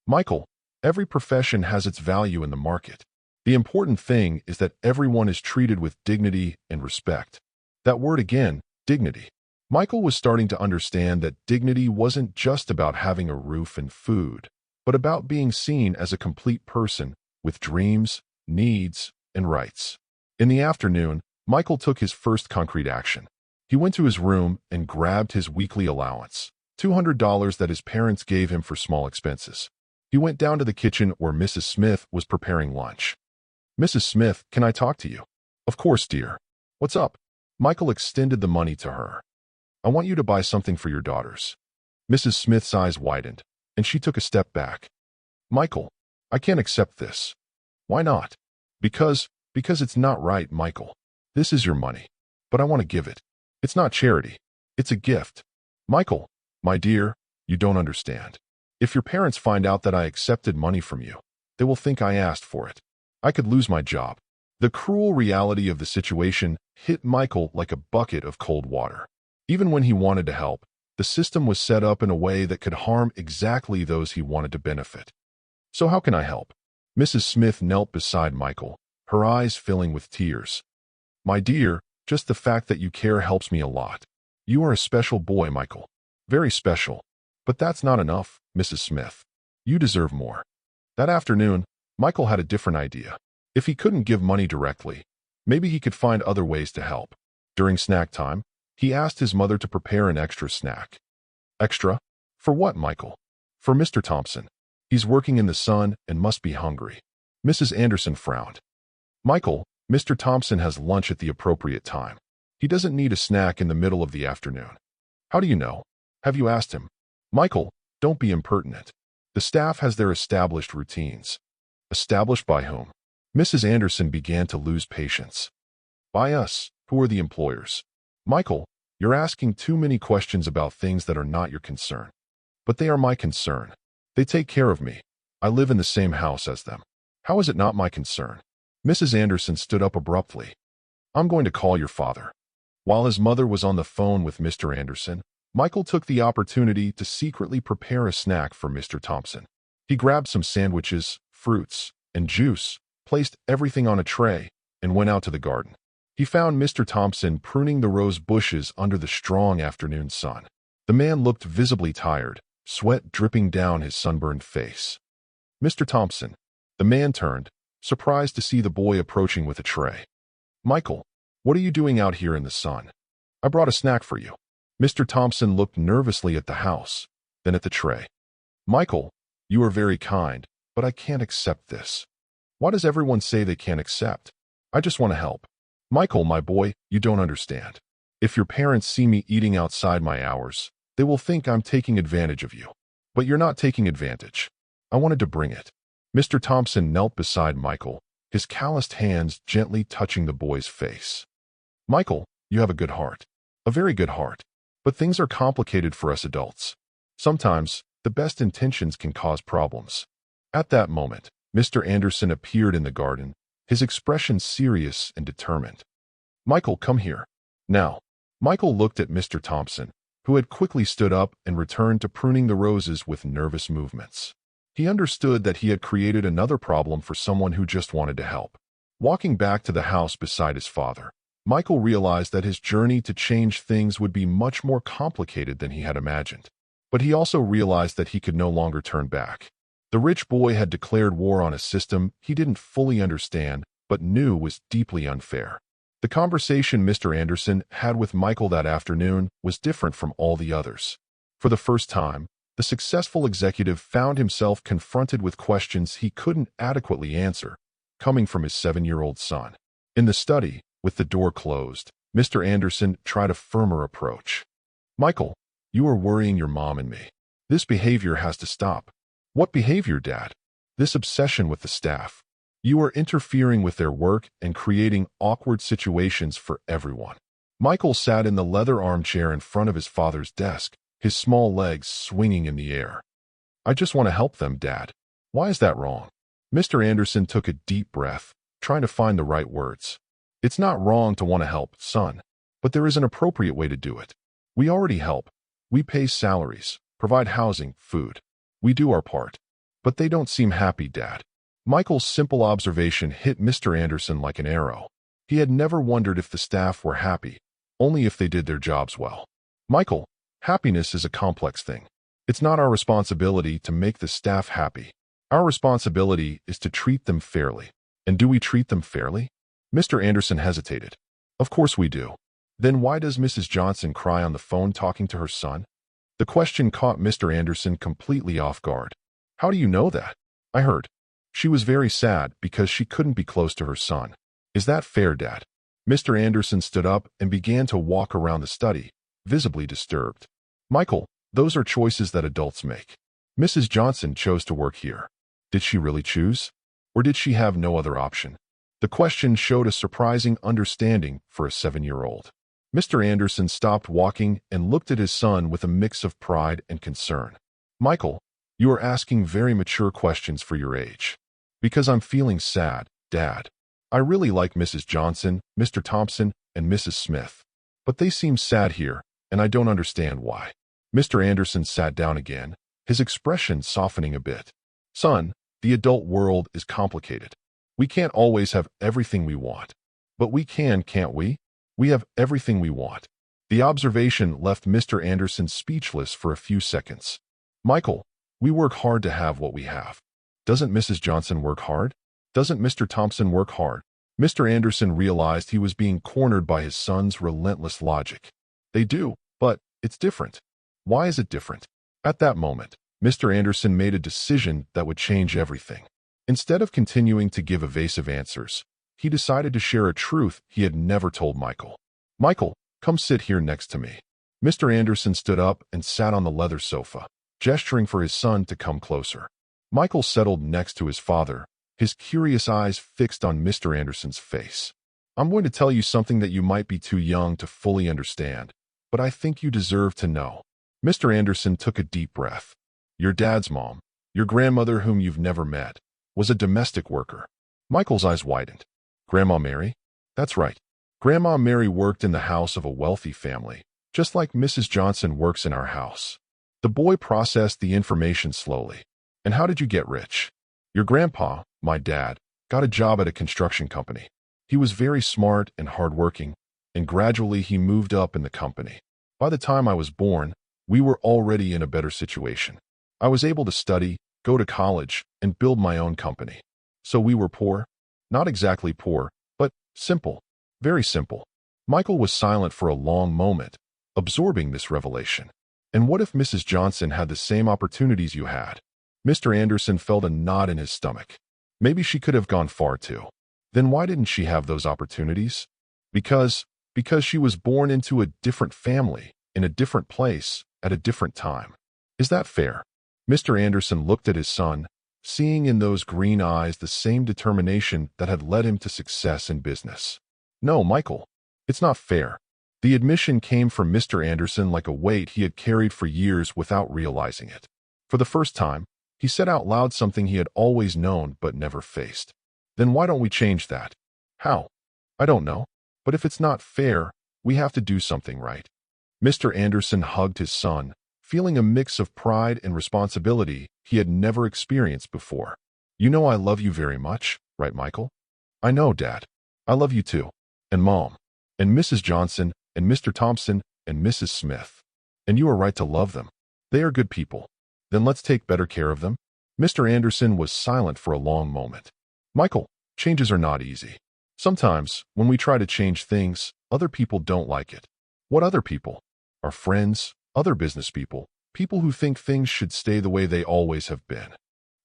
Michael, every profession has its value in the market. The important thing is that everyone is treated with dignity and respect. That word again, dignity. Michael was starting to understand that dignity wasn't just about having a roof and food, but about being seen as a complete person with dreams, needs, and rights. In the afternoon, Michael took his first concrete action. He went to his room and grabbed his weekly allowance, $200 that his parents gave him for small expenses. He went down to the kitchen where Mrs. Smith was preparing lunch. Mrs. Smith, can I talk to you? Of course, dear. What's up? Michael extended the money to her. I want you to buy something for your daughters. Mrs. Smith's eyes widened, and she took a step back. Michael, I can't accept this. Why not? Because it's not right, Michael. This is your money, but I want to give it. It's not charity. It's a gift. Michael, my dear, you don't understand. If your parents find out that I accepted money from you, they will think I asked for it. I could lose my job. The cruel reality of the situation hit Michael like a bucket of cold water. Even when he wanted to help, the system was set up in a way that could harm exactly those he wanted to benefit. So how can I help? Mrs. Smith knelt beside Michael, her eyes filling with tears. My dear, just the fact that you care helps me a lot. You are a special boy, Michael. Very special. But that's not enough, Mrs. Smith. You deserve more. That afternoon, Michael had a different idea. If he couldn't give money directly, maybe he could find other ways to help. During snack time, he asked his mother to prepare an extra snack. Extra? For what, Michael? For Mr. Thompson. He's working in the sun and must be hungry. Mrs. Anderson frowned. Michael, Mr. Thompson has lunch at the appropriate time. He doesn't need a snack in the middle of the afternoon. How do you know? Have you asked him? Michael, don't be impertinent. The staff has their established routines. Established by whom? Mrs. Anderson began to lose patience. By us, who are the employers. Michael, you're asking too many questions about things that are not your concern. But they are my concern. They take care of me. I live in the same house as them. How is it not my concern? Mrs. Anderson stood up abruptly. I'm going to call your father. While his mother was on the phone with Mr. Anderson, Michael took the opportunity to secretly prepare a snack for Mr. Thompson. He grabbed some sandwiches, fruits, and juice, placed everything on a tray, and went out to the garden. He found Mr. Thompson pruning the rose bushes under the strong afternoon sun. The man looked visibly tired, sweat dripping down his sunburned face. Mr. Thompson. The man turned, surprised to see the boy approaching with a tray. Michael, what are you doing out here in the sun? I brought a snack for you. Mr. Thompson looked nervously at the house, then at the tray. Michael, you are very kind, but I can't accept this. Why does everyone say they can't accept? I just want to help. Michael, my boy, you don't understand. If your parents see me eating outside my hours, they will think I'm taking advantage of you. But you're not taking advantage. I wanted to bring it. Mr. Thompson knelt beside Michael, his calloused hands gently touching the boy's face. Michael, you have a good heart. A very good heart. But things are complicated for us adults. Sometimes, the best intentions can cause problems. At that moment, Mr. Anderson appeared in the garden, his expression serious and determined. Michael, come here. Now. Michael looked at Mr. Thompson, who had quickly stood up and returned to pruning the roses with nervous movements. He understood that he had created another problem for someone who just wanted to help. Walking back to the house beside his father, Michael realized that his journey to change things would be much more complicated than he had imagined. But he also realized that he could no longer turn back. The rich boy had declared war on a system he didn't fully understand, but knew was deeply unfair. The conversation Mr. Anderson had with Michael that afternoon was different from all the others. For the first time, the successful executive found himself confronted with questions he couldn't adequately answer, coming from his 7-year-old son. In the study, With the door closed, Mr. Anderson tried a firmer approach. Michael, you are worrying your mom and me. This behavior has to stop. What behavior, Dad? This obsession with the staff. You are interfering with their work and creating awkward situations for everyone. Michael sat in the leather armchair in front of his father's desk, his small legs swinging in the air. I just want to help them, Dad. Why is that wrong? Mr. Anderson took a deep breath, trying to find the right words. It's not wrong to want to help, son, but there is an appropriate way to do it. We already help. We pay salaries, provide housing, food. We do our part. But they don't seem happy, Dad. Michael's simple observation hit Mr. Anderson like an arrow. He had never wondered if the staff were happy, only if they did their jobs well. Michael, happiness is a complex thing. It's not our responsibility to make the staff happy. Our responsibility is to treat them fairly. And do we treat them fairly? Mr. Anderson hesitated. Of course we do. Then why does Mrs. Johnson cry on the phone talking to her son? The question caught Mr. Anderson completely off guard. How do you know that? I heard. She was very sad because she couldn't be close to her son. Is that fair, Dad? Mr. Anderson stood up and began to walk around the study, visibly disturbed. Michael, those are choices that adults make. Mrs. Johnson chose to work here. Did she really choose? Or did she have no other option? The question showed a surprising understanding for a 7-year-old. Mr. Anderson stopped walking and looked at his son with a mix of pride and concern. Michael, you are asking very mature questions for your age. Because I'm feeling sad, Dad. I really like Mrs. Johnson, Mr. Thompson, and Mrs. Smith. But they seem sad here, and I don't understand why. Mr. Anderson sat down again, his expression softening a bit. Son, the adult world is complicated. We can't always have everything we want. But we can, can't we? We have everything we want. The observation left Mr. Anderson speechless for a few seconds. Michael, we work hard to have what we have. Doesn't Mrs. Johnson work hard? Doesn't Mr. Thompson work hard? Mr. Anderson realized he was being cornered by his son's relentless logic. They do, but it's different. Why is it different? At that moment, Mr. Anderson made a decision that would change everything. Instead of continuing to give evasive answers, he decided to share a truth he had never told Michael. Michael, come sit here next to me. Mr. Anderson stood up and sat on the leather sofa, gesturing for his son to come closer. Michael settled next to his father, his curious eyes fixed on Mr. Anderson's face. I'm going to tell you something that you might be too young to fully understand, but I think you deserve to know. Mr. Anderson took a deep breath. Your dad's mom, your grandmother whom you've never met, was a domestic worker. Michael's eyes widened. Grandma Mary? That's right. Grandma Mary worked in the house of a wealthy family, just like Mrs. Johnson works in our house. The boy processed the information slowly. And how did you get rich? Your grandpa, my dad, got a job at a construction company. He was very smart and hardworking, and gradually he moved up in the company. By the time I was born, we were already in a better situation. I was able to study, go to college, and build my own company. So we were poor? Not exactly poor, but simple. Very simple. Michael was silent for a long moment, absorbing this revelation. And what if Mrs. Johnson had the same opportunities you had? Mr. Anderson felt a knot in his stomach. Maybe she could have gone far too. Then why didn't she have those opportunities? Because she was born into a different family, in a different place, at a different time. Is that fair? Mr. Anderson looked at his son, seeing in those green eyes the same determination that had led him to success in business. No, Michael, it's not fair. The admission came from Mr. Anderson like a weight he had carried for years without realizing it. For the first time, he said out loud something he had always known but never faced. Then why don't we change that? How? I don't know. But if it's not fair, we have to do something right. Mr. Anderson hugged his son, feeling a mix of pride and responsibility he had never experienced before. You know I love you very much, right, Michael? I know, Dad. I love you too. And Mom. And Mrs. Johnson, and Mr. Thompson, and Mrs. Smith. And you are right to love them. They are good people. Then let's take better care of them. Mr. Anderson was silent for a long moment. Michael, changes are not easy. Sometimes, when we try to change things, other people don't like it. What other people? Our friends, other business people, people who think things should stay the way they always have been.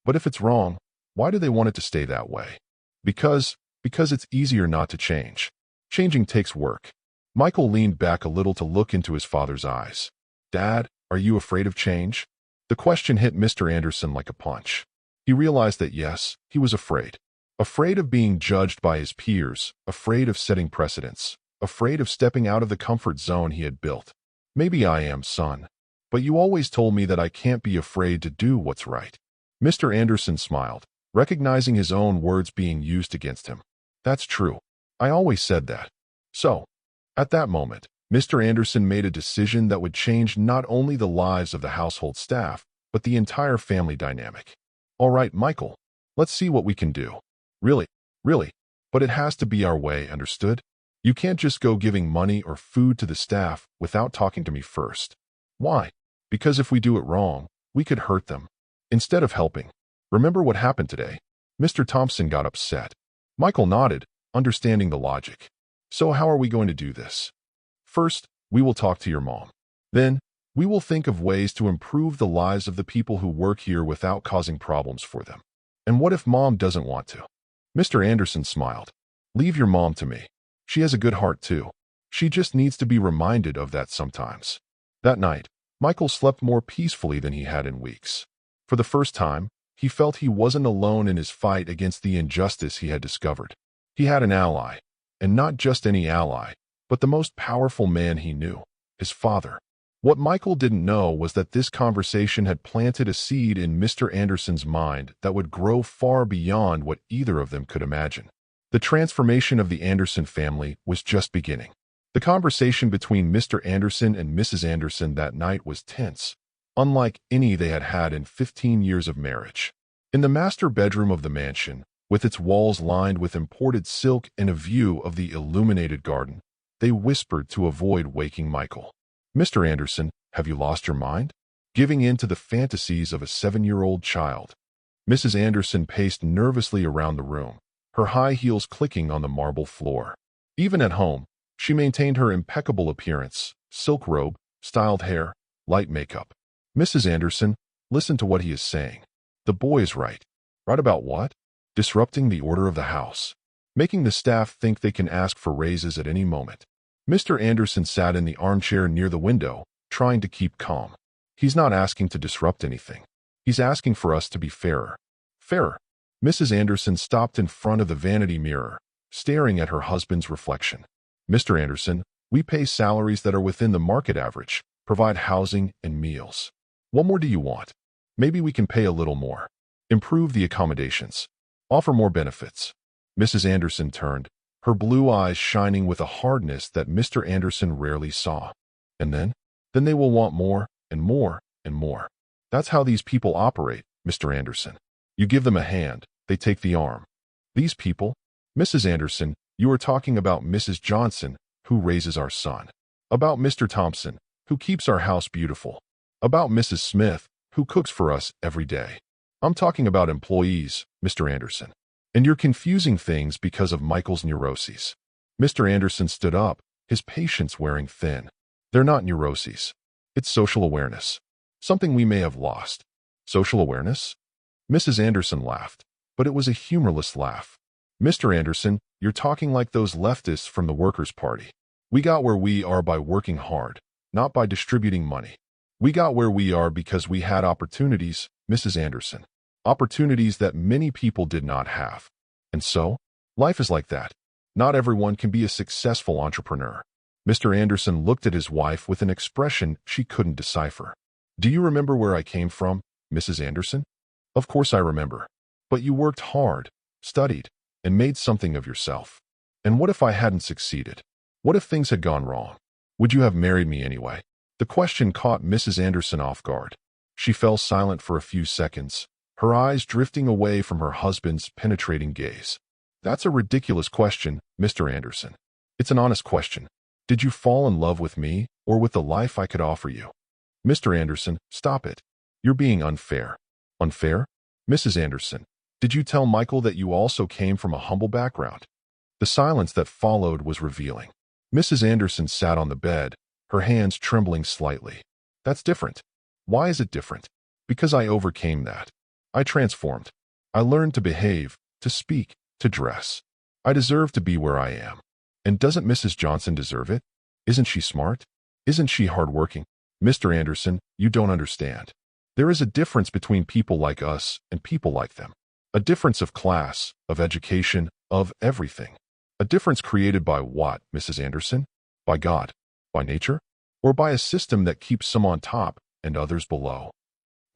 But if it's wrong, why do they want it to stay that way? Because it's easier not to change. Changing takes work. Michael leaned back a little to look into his father's eyes. Dad, are you afraid of change? The question hit Mr. Anderson like a punch. He realized that yes, he was afraid. Afraid of being judged by his peers, afraid of setting precedents, afraid of stepping out of the comfort zone he had built. Maybe I am, son. But you always told me that I can't be afraid to do what's right. Mr. Anderson smiled, recognizing his own words being used against him. That's true. I always said that. So, at that moment, Mr. Anderson made a decision that would change not only the lives of the household staff, but the entire family dynamic. All right, Michael, let's see what we can do. Really, really. But it has to be our way, understood? You can't just go giving money or food to the staff without talking to me first. Why? Because if we do it wrong, we could hurt them. Instead of helping. Remember what happened today? Mr. Thompson got upset. Michael nodded, understanding the logic. So how are we going to do this? First, we will talk to your mom. Then, we will think of ways to improve the lives of the people who work here without causing problems for them. And what if mom doesn't want to? Mr. Anderson smiled. Leave your mom to me. She has a good heart too. She just needs to be reminded of that sometimes. That night, Michael slept more peacefully than he had in weeks. For the first time, he felt he wasn't alone in his fight against the injustice he had discovered. He had an ally, and not just any ally, but the most powerful man he knew, his father. What Michael didn't know was that this conversation had planted a seed in Mr. Anderson's mind that would grow far beyond what either of them could imagine. The transformation of the Anderson family was just beginning. The conversation between Mr. Anderson and Mrs. Anderson that night was tense, unlike any they had had in 15 years of marriage. In the master bedroom of the mansion, with its walls lined with imported silk and a view of the illuminated garden, they whispered to avoid waking Michael. Mr. Anderson, have you lost your mind? Giving in to the fantasies of a 7-year-old child. Mrs. Anderson paced nervously around the room, her high heels clicking on the marble floor. Even at home, she maintained her impeccable appearance, silk robe, styled hair, light makeup. Mrs. Anderson, listen to what he is saying. The boy is right. Right about what? Disrupting the order of the house. Making the staff think they can ask for raises at any moment. Mr. Anderson sat in the armchair near the window, trying to keep calm. He's not asking to disrupt anything. He's asking for us to be fairer. Fairer. Mrs. Anderson stopped in front of the vanity mirror, staring at her husband's reflection. Mr. Anderson, we pay salaries that are within the market average, provide housing and meals. What more do you want? Maybe we can pay a little more. Improve the accommodations. Offer more benefits. Mrs. Anderson turned, her blue eyes shining with a hardness that Mr. Anderson rarely saw. And then they will want more and more and more. That's how these people operate, Mr. Anderson. You give them a hand, they take the arm. These people? Mrs. Anderson, you are talking about Mrs. Johnson, who raises our son. About Mr. Thompson, who keeps our house beautiful. About Mrs. Smith, who cooks for us every day. I'm talking about employees, Mr. Anderson. And you're confusing things because of Michael's neuroses. Mr. Anderson stood up, his patience wearing thin. They're not neuroses. It's social awareness. Something we may have lost. Social awareness? Mrs. Anderson laughed, but it was a humorless laugh. Mr. Anderson, you're talking like those leftists from the Workers' Party. We got where we are by working hard, not by distributing money. We got where we are because we had opportunities, Mrs. Anderson. Opportunities that many people did not have. And so, life is like that. Not everyone can be a successful entrepreneur. Mr. Anderson looked at his wife with an expression she couldn't decipher. Do you remember where I came from, Mrs. Anderson? Of course I remember. But you worked hard, studied, and made something of yourself. And what if I hadn't succeeded? What if things had gone wrong? Would you have married me anyway? The question caught Mrs. Anderson off guard. She fell silent for a few seconds, her eyes drifting away from her husband's penetrating gaze. That's a ridiculous question, Mr. Anderson. It's an honest question. Did you fall in love with me or with the life I could offer you? Mr. Anderson, stop it. You're being unfair. Unfair? Mrs. Anderson, did you tell Michael that you also came from a humble background? The silence that followed was revealing. Mrs. Anderson sat on the bed, her hands trembling slightly. That's different. Why is it different? Because I overcame that. I transformed. I learned to behave, to speak, to dress. I deserve to be where I am. And doesn't Mrs. Johnson deserve it? Isn't she smart? Isn't she hardworking? Mr. Anderson, you don't understand. There is a difference between people like us and people like them. A difference of class, of education, of everything. A difference created by what, Mrs. Anderson? By God? By nature? Or by a system that keeps some on top and others below?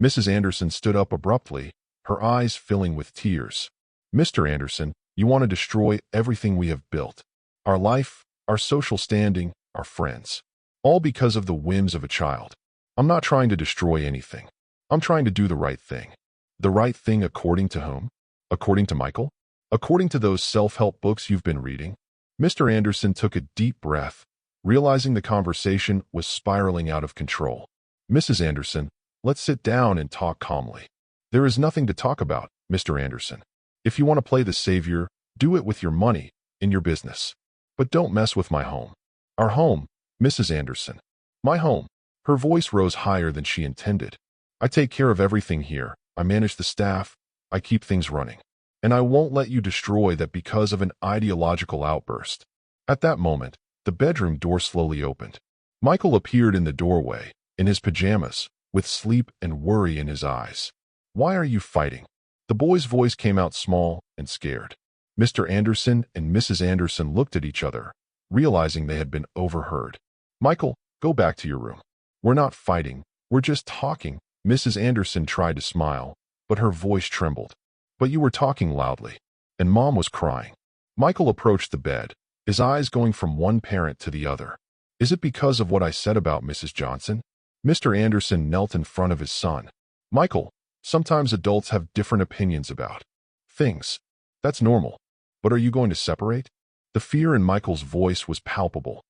Mrs. Anderson stood up abruptly, her eyes filling with tears. Mr. Anderson, you want to destroy everything we have built. Our life, our social standing, our friends. All because of the whims of a child. I'm not trying to destroy anything. I'm trying to do the right thing. The right thing according to whom? According to Michael? According to those self-help books you've been reading? Mr. Anderson took a deep breath, realizing the conversation was spiraling out of control. Mrs. Anderson, let's sit down and talk calmly. There is nothing to talk about, Mr. Anderson. If you want to play the savior, do it with your money, in your business. But don't mess with my home. Our home, Mrs. Anderson. My home. Her voice rose higher than she intended. I take care of everything here. I manage the staff. I keep things running. And I won't let you destroy that because of an ideological outburst. At that moment, the bedroom door slowly opened. Michael appeared in the doorway, in his pajamas, with sleep and worry in his eyes. Why are you fighting? The boy's voice came out small and scared. Mr. Anderson and Mrs. Anderson looked at each other, realizing they had been overheard. Michael, go back to your room. We're not fighting. We're just talking. Mrs. Anderson tried to smile, but her voice trembled. But you were talking loudly, and Mom was crying. Michael approached the bed, his eyes going from one parent to the other. Is it because of what I said about Mrs. Johnson? Mr. Anderson knelt in front of his son. Michael, sometimes adults have different opinions about things. That's normal. But are you going to separate? The fear in Michael's voice was palpable.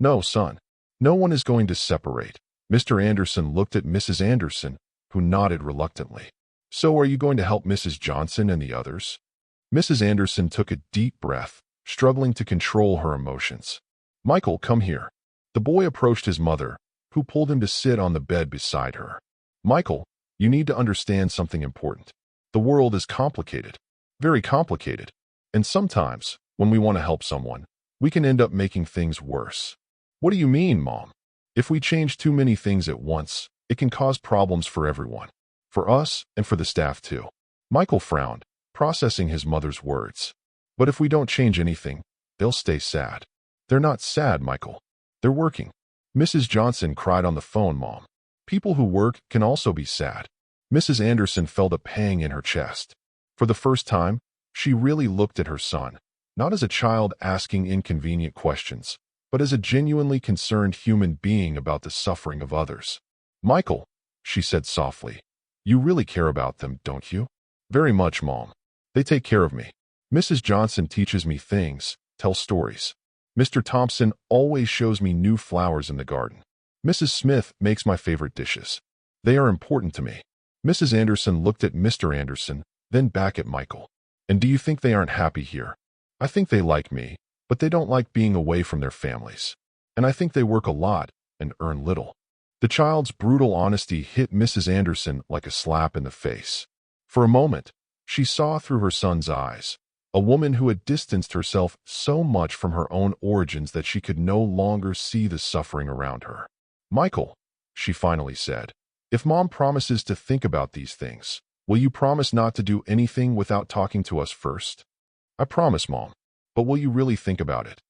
No, son. No one is going to separate. Mr. Anderson looked at Mrs. Anderson, who nodded reluctantly. So are you going to help Mrs. Johnson and the others? Mrs. Anderson took a deep breath, struggling to control her emotions. Michael, come here. The boy approached his mother, who pulled him to sit on the bed beside her. Michael, you need to understand something important. The world is complicated. Very complicated. And sometimes, when we want to help someone, we can end up making things worse. What do you mean, Mom? If we change too many things at once, it can cause problems for everyone. For us and for the staff too. Michael frowned, processing his mother's words. But if we don't change anything, they'll stay sad. They're not sad, Michael. They're working. Mrs. Johnson cried on the phone, Mom. People who work can also be sad. Mrs. Anderson felt a pang in her chest. For the first time, she really looked at her son, not as a child asking inconvenient questions, but as a genuinely concerned human being about the suffering of others. Michael, she said softly, you really care about them, don't you? Very much, Mom. They take care of me. Mrs. Johnson teaches me things, tells stories. Mr. Thompson always shows me new flowers in the garden. Mrs. Smith makes my favorite dishes. They are important to me. Mrs. Anderson looked at Mr. Anderson, then back at Michael. And do you think they aren't happy here? I think they like me, but they don't like being away from their families. And I think they work a lot and earn little. The child's brutal honesty hit Mrs. Anderson like a slap in the face. For a moment, she saw through her son's eyes, a woman who had distanced herself so much from her own origins that she could no longer see the suffering around her. Michael, she finally said, if Mom promises to think about these things, will you promise not to do anything without talking to us first? I promise, Mom. But will you really think about it?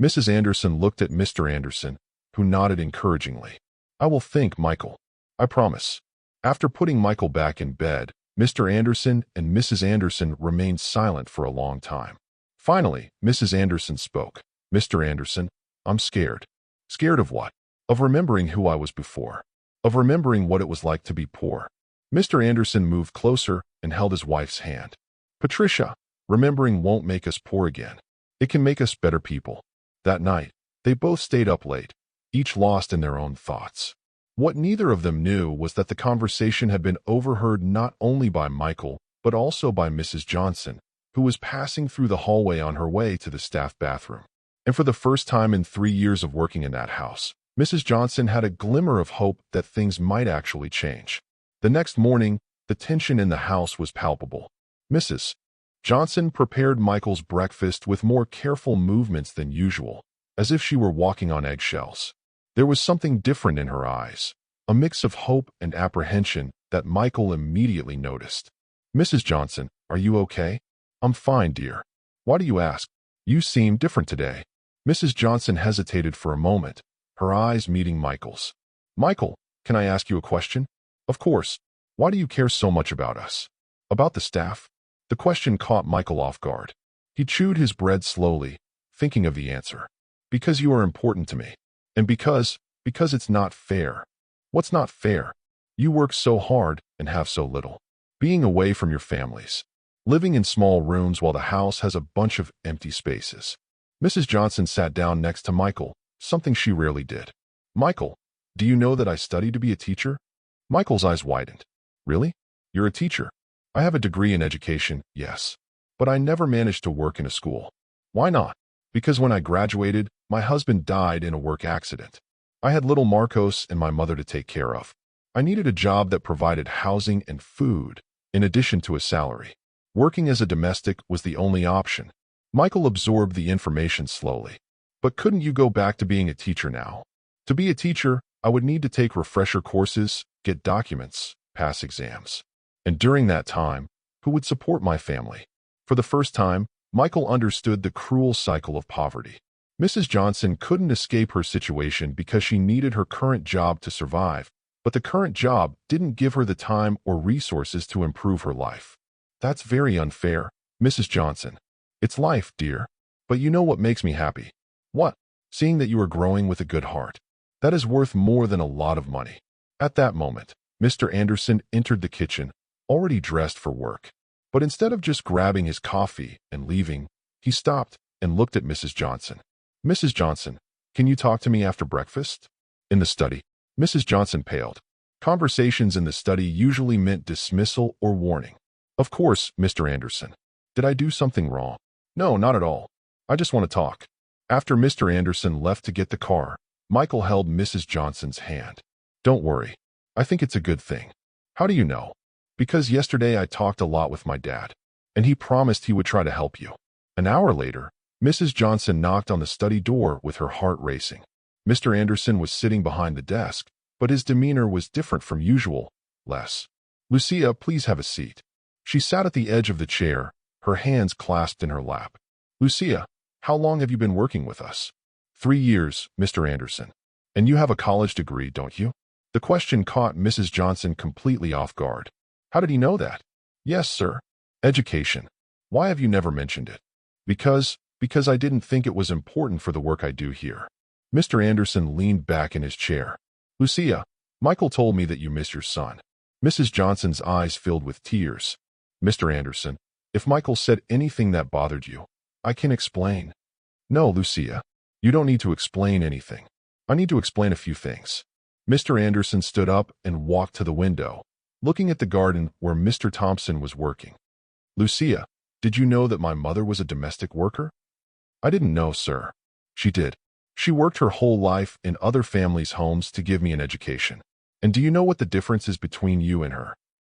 Mrs. Anderson looked at Mr. Anderson, who nodded encouragingly. I will think, Michael. I promise. After putting Michael back in bed, Mr. Anderson and Mrs. Anderson remained silent for a long time. Finally, Mrs. Anderson spoke. Mr. Anderson, I'm scared. Scared of what? Of remembering who I was before. Of remembering what it was like to be poor. Mr. Anderson moved closer and held his wife's hand. Patricia, remembering won't make us poor again. It can make us better people. That night, they both stayed up late, each lost in their own thoughts. What neither of them knew was that the conversation had been overheard not only by Michael, but also by Mrs. Johnson, who was passing through the hallway on her way to the staff bathroom. And for the first time in 3 years of working in that house, Mrs. Johnson had a glimmer of hope that things might actually change. The next morning, the tension in the house was palpable. Mrs. Johnson prepared Michael's breakfast with more careful movements than usual, as if she were walking on eggshells. There was something different in her eyes, a mix of hope and apprehension that Michael immediately noticed. "Mrs. Johnson, are you okay?" "I'm fine, dear. Why do you ask? You seem different today." Mrs. Johnson hesitated for a moment, her eyes meeting Michael's. "Michael, can I ask you a question?" "Of course. Why do you care so much about us?" "About the staff?" The question caught Michael off guard. He chewed his bread slowly, thinking of the answer. "Because you are important to me. And because it's not fair." "What's not fair?" "You work so hard and have so little. Being away from your families. Living in small rooms while the house has a bunch of empty spaces." Mrs. Johnson sat down next to Michael, something she rarely did. "Michael, do you know that I study to be a teacher?" Michael's eyes widened. "Really? You're a teacher?" "I have a degree in education, yes. But I never managed to work in a school." "Why not?" "Because when I graduated, my husband died in a work accident. I had little Marcos and my mother to take care of. I needed a job that provided housing and food, in addition to a salary. Working as a domestic was the only option." Michael absorbed the information slowly. "But couldn't you go back to being a teacher now?" "To be a teacher, I would need to take refresher courses, get documents, pass exams. And during that time, who would support my family?" For the first time, Michael understood the cruel cycle of poverty. Mrs. Johnson couldn't escape her situation because she needed her current job to survive, but the current job didn't give her the time or resources to improve her life. "That's very unfair, Mrs. Johnson." "It's life, dear. But you know what makes me happy?" "What?" "Seeing that you are growing with a good heart. That is worth more than a lot of money." At that moment, Mr. Anderson entered the kitchen, already dressed for work. But instead of just grabbing his coffee and leaving, he stopped and looked at Mrs. Johnson. "Mrs. Johnson, can you talk to me after breakfast?" In the study, Mrs. Johnson paled. Conversations in the study usually meant dismissal or warning. "Of course, Mr. Anderson. Did I do something wrong?" "No, not at all. I just want to talk." After Mr. Anderson left to get the car, Michael held Mrs. Johnson's hand. "Don't worry. I think it's a good thing." "How do you know?" "Because yesterday I talked a lot with my dad, and he promised he would try to help you." An hour later, Mrs. Johnson knocked on the study door with her heart racing. Mr. Anderson was sitting behind the desk, but his demeanor was different from usual. "Les. Lucia, please have a seat." She sat at the edge of the chair, her hands clasped in her lap. "Lucia, how long have you been working with us?" 3 years, Mr. Anderson. "And you have a college degree, don't you?" The question caught Mrs. Johnson completely off guard. "How did he know that?" "Yes, sir. Education. Why have you never mentioned it?" Because I didn't think it was important for the work I do here." Mr. Anderson leaned back in his chair. "Lucia, Michael told me that you miss your son." Mrs. Johnson's eyes filled with tears. "Mr. Anderson, if Michael said anything that bothered you, I can explain." "No, Lucia, you don't need to explain anything. I need to explain a few things." Mr. Anderson stood up and walked to the window, looking at the garden where Mr. Thompson was working. "Lucia, did you know that my mother was a domestic worker?" "I didn't know, sir." "She did. She worked her whole life in other families' homes to give me an education. And do you know what the difference is between you and her?"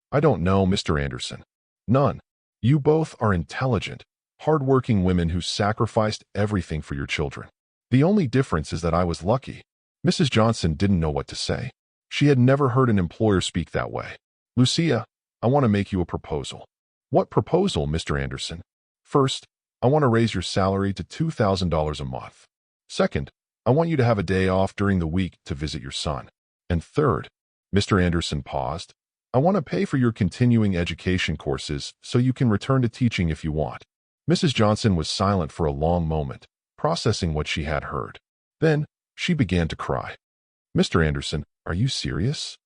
"I don't know, Mr. Anderson." "None. You both are intelligent, hard-working women who sacrificed everything for your children. The only difference is that I was lucky." Mrs. Johnson didn't know what to say. She had never heard an employer speak that way. "Lucia, I want to make you a proposal." "What proposal, Mr. Anderson?" "First, I want to raise your salary to $2,000 a month. Second, I want you to have a day off during the week to visit your son. And third," Mr. Anderson paused, "I want to pay for your continuing education courses so you can return to teaching if you want." Mrs. Johnson was silent for a long moment, processing what she had heard. Then, she began to cry. "Mr. Anderson, are you serious?"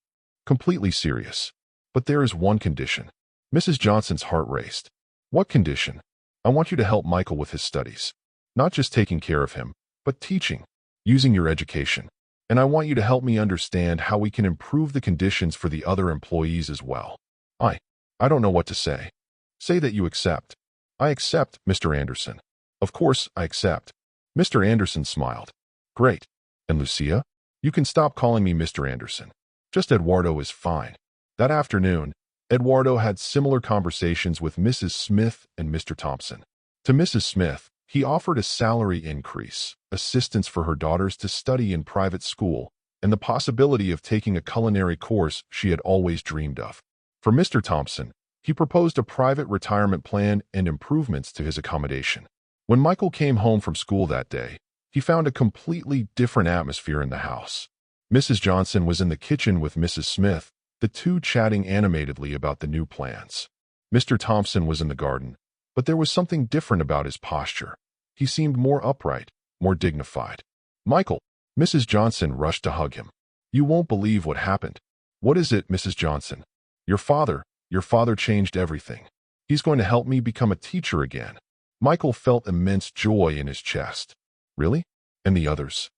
"Completely serious. But there is one condition." Mrs. Johnson's heart raced. "What condition?" "I want you to help Michael with his studies. Not just taking care of him, but teaching, using your education. And I want you to help me understand how we can improve the conditions for the other employees as well." I don't know what to say." "Say that you accept." "I accept, Mr. Anderson. Of course, I accept." Mr. Anderson smiled. "Great. And Lucia, you can stop calling me Mr. Anderson. Just Eduardo is fine." That afternoon, Eduardo had similar conversations with Mrs. Smith and Mr. Thompson. To Mrs. Smith, he offered a salary increase, assistance for her daughters to study in private school, and the possibility of taking a culinary course she had always dreamed of. For Mr. Thompson, he proposed a private retirement plan and improvements to his accommodation. When Michael came home from school that day, he found a completely different atmosphere in the house. Mrs. Johnson was in the kitchen with Mrs. Smith, the two chatting animatedly about the new plans. Mr. Thompson was in the garden, but there was something different about his posture. He seemed more upright, more dignified. "Michael," Mrs. Johnson rushed to hug him. "You won't believe what happened." "What is it, Mrs. Johnson?" Your father changed everything. He's going to help me become a teacher again." Michael felt immense joy in his chest. "Really? And the others?"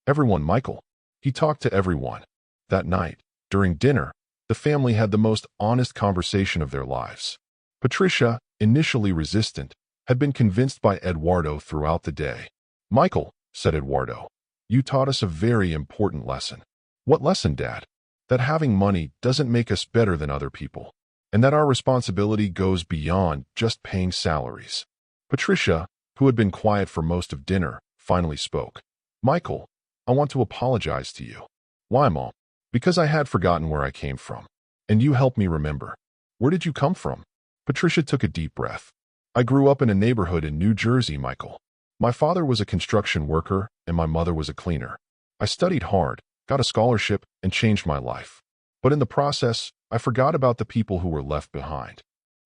"Everyone, Michael." He talked to everyone. That night, during dinner, the family had the most honest conversation of their lives. Patricia, initially resistant, had been convinced by Eduardo throughout the day. "Michael," said Eduardo, "you taught us a very important lesson." "What lesson, Dad?" "That having money doesn't make us better than other people, and that our responsibility goes beyond just paying salaries." Patricia, who had been quiet for most of dinner, finally spoke. "Michael, I want to apologize to you." "Why, Mom?" "Because I had forgotten where I came from, and you helped me remember." "Where did you come from?" Patricia took a deep breath. "I grew up in a neighborhood in New Jersey, Michael. My father was a construction worker, and my mother was a cleaner. I studied hard, got a scholarship, and changed my life. But in the process, I forgot about the people who were left behind."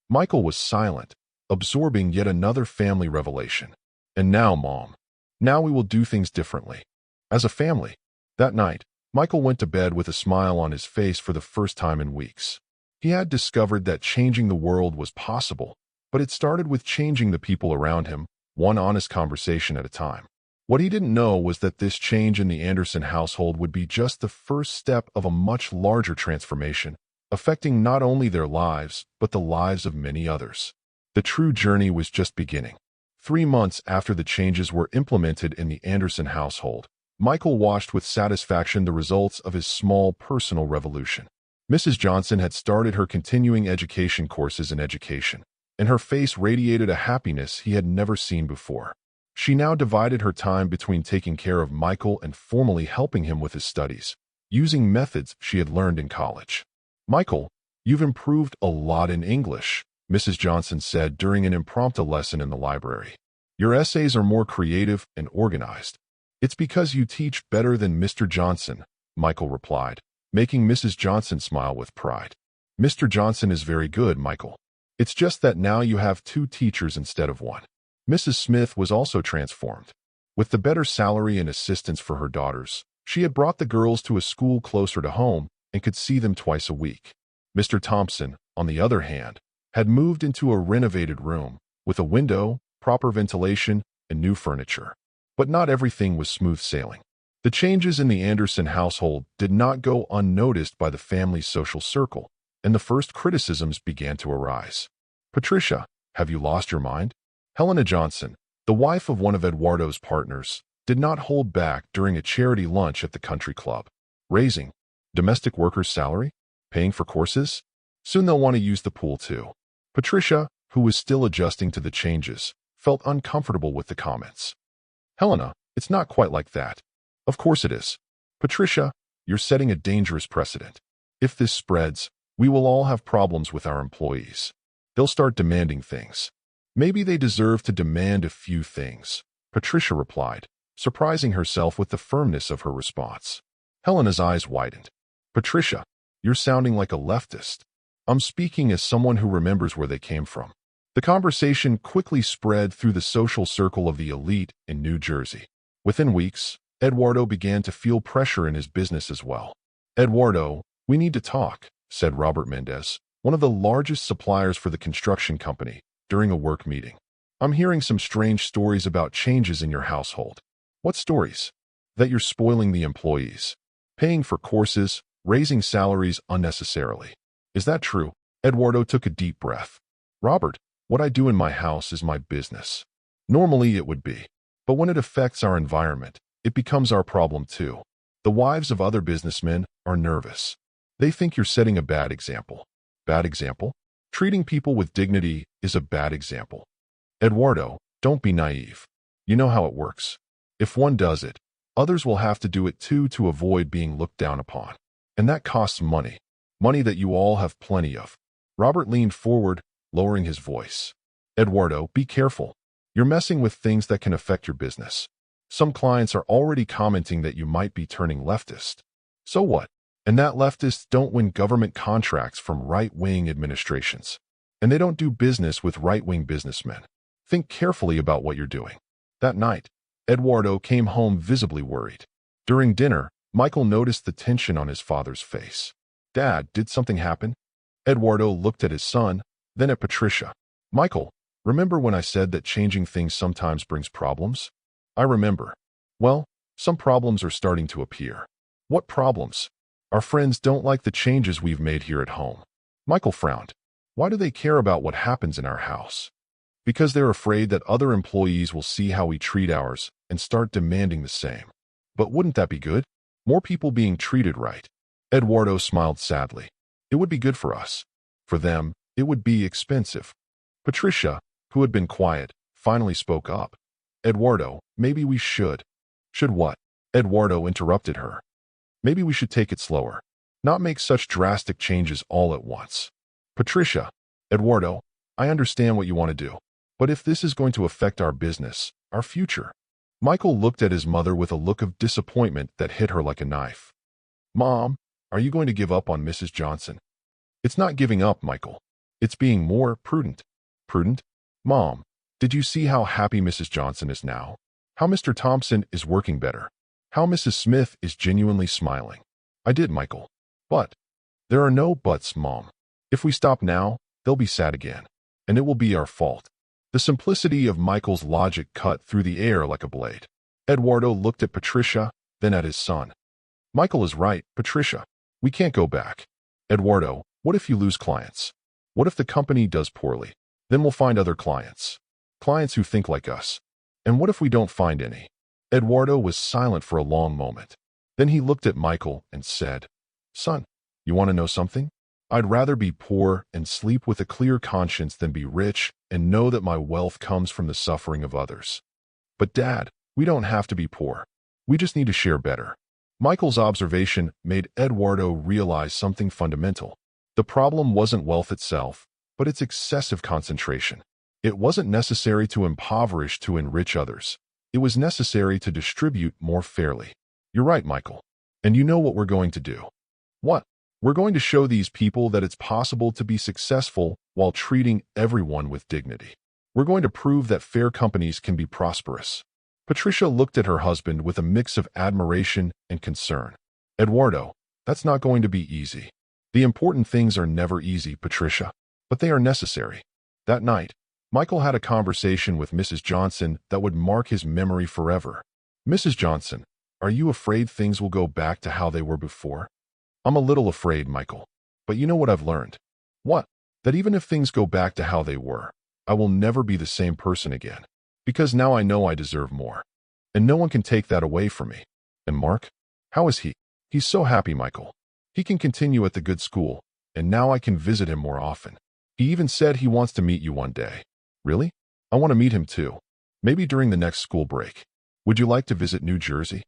Michael was silent, absorbing yet another family revelation. "And now, Mom, now we will do things differently. As a family." That night, Michael went to bed with a smile on his face for the first time in weeks. He had discovered that changing the world was possible, but it started with changing the people around him, one honest conversation at a time. What he didn't know was that this change in the Anderson household would be just the first step of a much larger transformation, affecting not only their lives, but the lives of many others. The true journey was just beginning. 3 months after the changes were implemented in the Anderson household, Michael watched with satisfaction the results of his small personal revolution. Mrs. Johnson had started her continuing education courses in education, and her face radiated a happiness he had never seen before. She now divided her time between taking care of Michael and formally helping him with his studies, using methods she had learned in college. "Michael, you've improved a lot in English," Mrs. Johnson said during an impromptu lesson in the library. "Your essays are more creative and organized." "It's because you teach better than Mr. Johnson," Michael replied, making Mrs. Johnson smile with pride. "Mr. Johnson is very good, Michael. It's just that now you have 2 teachers instead of 1. Mrs. Smith was also transformed. With the better salary and assistance for her daughters, she had brought the girls to a school closer to home and could see them twice a week. Mr. Thompson, on the other hand, had moved into a renovated room with a window, proper ventilation, and new furniture. But not everything was smooth sailing. The changes in the Anderson household did not go unnoticed by the family's social circle, and the first criticisms began to arise. "Patricia, have you lost your mind?" Helena Johnson, the wife of one of Eduardo's partners, did not hold back during a charity lunch at the country club. "Raising domestic workers' salary? Paying for courses? Soon they'll want to use the pool too." Patricia, who was still adjusting to the changes, felt uncomfortable with the comments. "Helena, it's not quite like that." "Of course it is. Patricia, you're setting a dangerous precedent. If this spreads, we will all have problems with our employees. They'll start demanding things." "Maybe they deserve to demand a few things," Patricia replied, surprising herself with the firmness of her response. Helena's eyes widened. "Patricia, you're sounding like a leftist." "I'm speaking as someone who remembers where they came from." The conversation quickly spread through the social circle of the elite in New Jersey. Within weeks, Eduardo began to feel pressure in his business as well. "Eduardo, we need to talk," said Robert Mendez, one of the largest suppliers for the construction company, during a work meeting. "I'm hearing some strange stories about changes in your household." "What stories?" "That you're spoiling the employees, paying for courses, raising salaries unnecessarily." "Is that true?" Eduardo took a deep breath. "Robert, what I do in my house is my business. Normally it would be. But when it affects our environment, it becomes our problem too. The wives of other businessmen are nervous. They think you're setting a bad example." Bad example? Treating people with dignity is a bad example. Eduardo, don't be naive. You know how it works. If one does it, others will have to do it too to avoid being looked down upon. And that costs money. Money that you all have plenty of. Robert leaned forward, lowering his voice. Eduardo, be careful. You're messing with things that can affect your business. Some clients are already commenting that you might be turning leftist. So what? And that leftists don't win government contracts from right-wing administrations. And they don't do business with right-wing businessmen. Think carefully about what you're doing. That night, Eduardo came home visibly worried. During dinner, Michael noticed the tension on his father's face. Dad, did something happen? Eduardo looked at his son, then at Patricia. Michael, remember when I said that changing things sometimes brings problems? I remember. Well, some problems are starting to appear. What problems? Our friends don't like the changes we've made here at home. Michael frowned. Why do they care about what happens in our house? Because they're afraid that other employees will see how we treat ours and start demanding the same. But wouldn't that be good? More people being treated right. Eduardo smiled sadly. It would be good for us. For them, it would be expensive. Patricia, who had been quiet, finally spoke up. Eduardo, maybe we should. Should what? Eduardo interrupted her. Maybe we should take it slower. Not make such drastic changes all at once. Patricia, Eduardo, I understand what you want to do. But if this is going to affect our business, our future. Michael looked at his mother with a look of disappointment that hit her like a knife. Mom, are you going to give up on Mrs. Johnson? It's not giving up, Michael. It's being more prudent. Prudent? Mom, did you see how happy Mrs. Johnson is now? How Mr. Thompson is working better? How Mrs. Smith is genuinely smiling? I did, Michael. But there are no buts, Mom. If we stop now, they'll be sad again. And it will be our fault. The simplicity of Michael's logic cut through the air like a blade. Eduardo looked at Patricia, then at his son. Michael is right, Patricia. We can't go back. Eduardo, what if you lose clients? What if the company does poorly? Then we'll find other clients. Clients who think like us. And what if we don't find any? Eduardo was silent for a long moment. Then he looked at Michael and said, Son, you want to know something? I'd rather be poor and sleep with a clear conscience than be rich and know that my wealth comes from the suffering of others. But Dad, we don't have to be poor. We just need to share better. Michael's observation made Eduardo realize something fundamental. The problem wasn't wealth itself, but its excessive concentration. It wasn't necessary to impoverish to enrich others. It was necessary to distribute more fairly. You're right, Michael. And you know what we're going to do. What? We're going to show these people that it's possible to be successful while treating everyone with dignity. We're going to prove that fair companies can be prosperous. Patricia looked at her husband with a mix of admiration and concern. Eduardo, that's not going to be easy. The important things are never easy, Patricia, but they are necessary. That night, Michael had a conversation with Mrs. Johnson that would mark his memory forever. Mrs. Johnson, are you afraid things will go back to how they were before? I'm a little afraid, Michael. But you know what I've learned? What? That even if things go back to how they were, I will never be the same person again. Because now I know I deserve more. And no one can take that away from me. And Mark? How is he? He's so happy, Michael. He can continue at the good school, and now I can visit him more often. He even said he wants to meet you one day. Really? I want to meet him too. Maybe during the next school break. Would you like to visit New Jersey?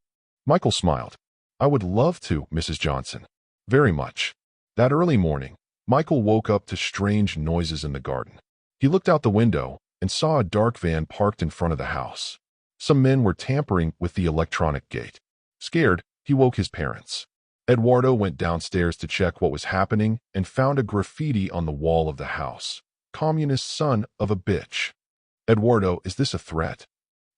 Michael smiled. I would love to, Mrs. Johnson. Very much. That early morning, Michael woke up to strange noises in the garden. He looked out the window and saw a dark van parked in front of the house. Some men were tampering with the electronic gate. Scared, he woke his parents. Eduardo went downstairs to check what was happening and found a graffiti on the wall of the house. Communist son of a bitch. Eduardo, is this a threat?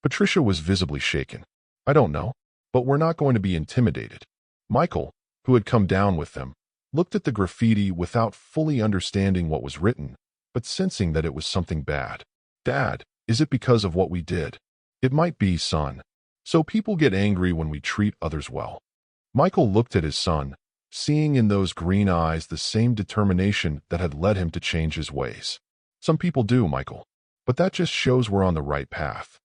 Patricia was visibly shaken. I don't know, but we're not going to be intimidated. Michael, who had come down with them, looked at the graffiti without fully understanding what was written, but sensing that it was something bad. Dad, is it because of what we did? It might be, son. So people get angry when we treat others well. Michael looked at his son, seeing in those green eyes the same determination that had led him to change his ways. Some people do, Michael, but that just shows we're on the right path.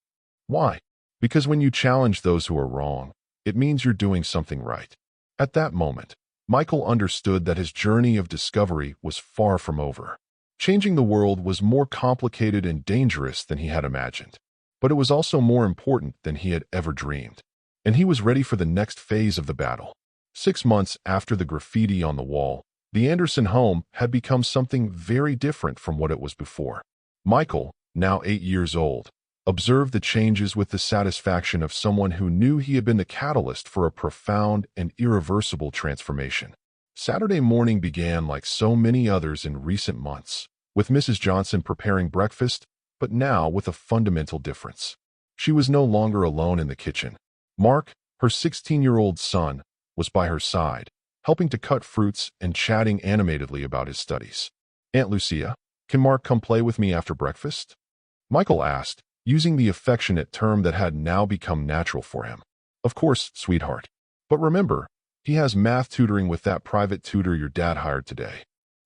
Why? Because when you challenge those who are wrong, it means you're doing something right. At that moment, Michael understood that his journey of discovery was far from over. Changing the world was more complicated and dangerous than he had imagined, but it was also more important than he had ever dreamed. And he was ready for the next phase of the battle. 6 months after the graffiti on the wall, the Anderson home had become something very different from what it was before. Michael, now 8 years old, observed the changes with the satisfaction of someone who knew he had been the catalyst for a profound and irreversible transformation. Saturday morning began like so many others in recent months, with Mrs. Johnson preparing breakfast, but now with a fundamental difference. She was no longer alone in the kitchen. Mark, her 16-year-old son, was by her side, helping to cut fruits and chatting animatedly about his studies. "Aunt Lucia, can Mark come play with me after breakfast?" Michael asked, using the affectionate term that had now become natural for him. "Of course, sweetheart. But remember, he has math tutoring with that private tutor your dad hired today."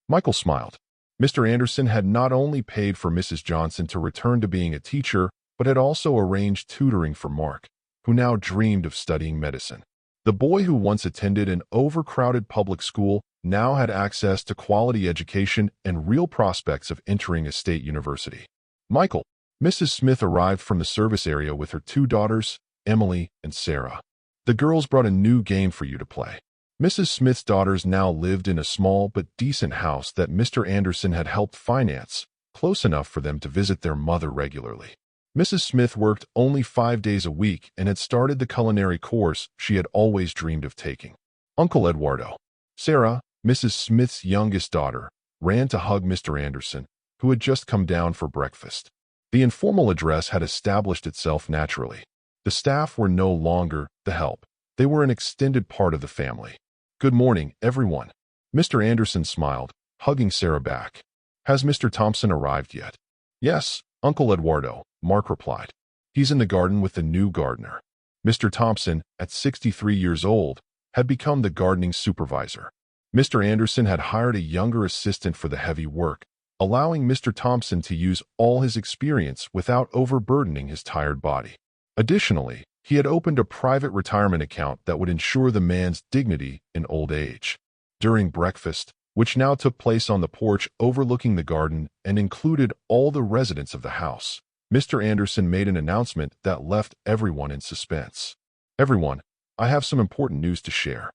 Michael smiled. Mr. Anderson had not only paid for Mrs. Johnson to return to being a teacher, but had also arranged tutoring for Mark, who now dreamed of studying medicine. The boy who once attended an overcrowded public school now had access to quality education and real prospects of entering a state university. "Michael," Mrs. Smith arrived from the service area with her 2 daughters, Emily and Sarah. "The girls brought a new game for you to play." Mrs. Smith's daughters now lived in a small but decent house that Mr. Anderson had helped finance, close enough for them to visit their mother regularly. Mrs. Smith worked only 5 days a week and had started the culinary course she had always dreamed of taking. Uncle Eduardo. Sarah, Mrs. Smith's youngest daughter, ran to hug Mr. Anderson, who had just come down for breakfast. The informal address had established itself naturally. The staff were no longer the help. They were an extended part of the family. "Good morning, everyone." Mr. Anderson smiled, hugging Sarah back. "Has Mr. Thompson arrived yet?" "Yes, Uncle Eduardo," Mark replied. "He's in the garden with the new gardener." Mr. Thompson, at 63 years old, had become the gardening supervisor. Mr. Anderson had hired a younger assistant for the heavy work, allowing Mr. Thompson to use all his experience without overburdening his tired body. Additionally, he had opened a private retirement account that would ensure the man's dignity in old age. During breakfast, which now took place on the porch overlooking the garden and included all the residents of the house, Mr. Anderson made an announcement that left everyone in suspense. "Everyone, I have some important news to share."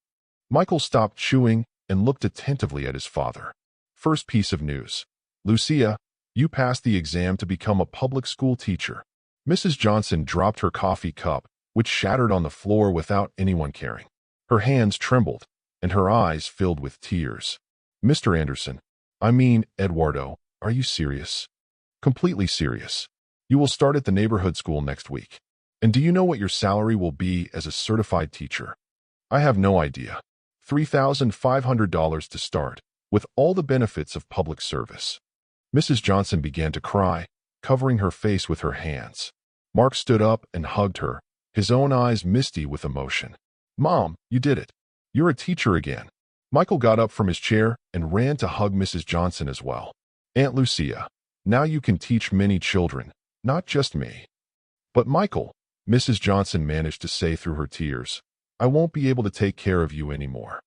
Michael stopped chewing and looked attentively at his father. "First piece of news. Lucia, you passed the exam to become a public school teacher." Mrs. Johnson dropped her coffee cup, which shattered on the floor without anyone caring. Her hands trembled, and her eyes filled with tears. "Mr. Anderson, I mean, Eduardo, are you serious?" "Completely serious. You will start at the neighborhood school next week. And do you know what your salary will be as a certified teacher?" "I have no idea. $3,500 to start, with all the benefits of public service." Mrs. Johnson began to cry, covering her face with her hands. Mark stood up and hugged her, his own eyes misty with emotion. "Mom, you did it. You're a teacher again." Michael got up from his chair and ran to hug Mrs. Johnson as well. "Aunt Lucia, now you can teach many children, not just me." "But Michael," Mrs. Johnson managed to say through her tears, "I won't be able to take care of you anymore."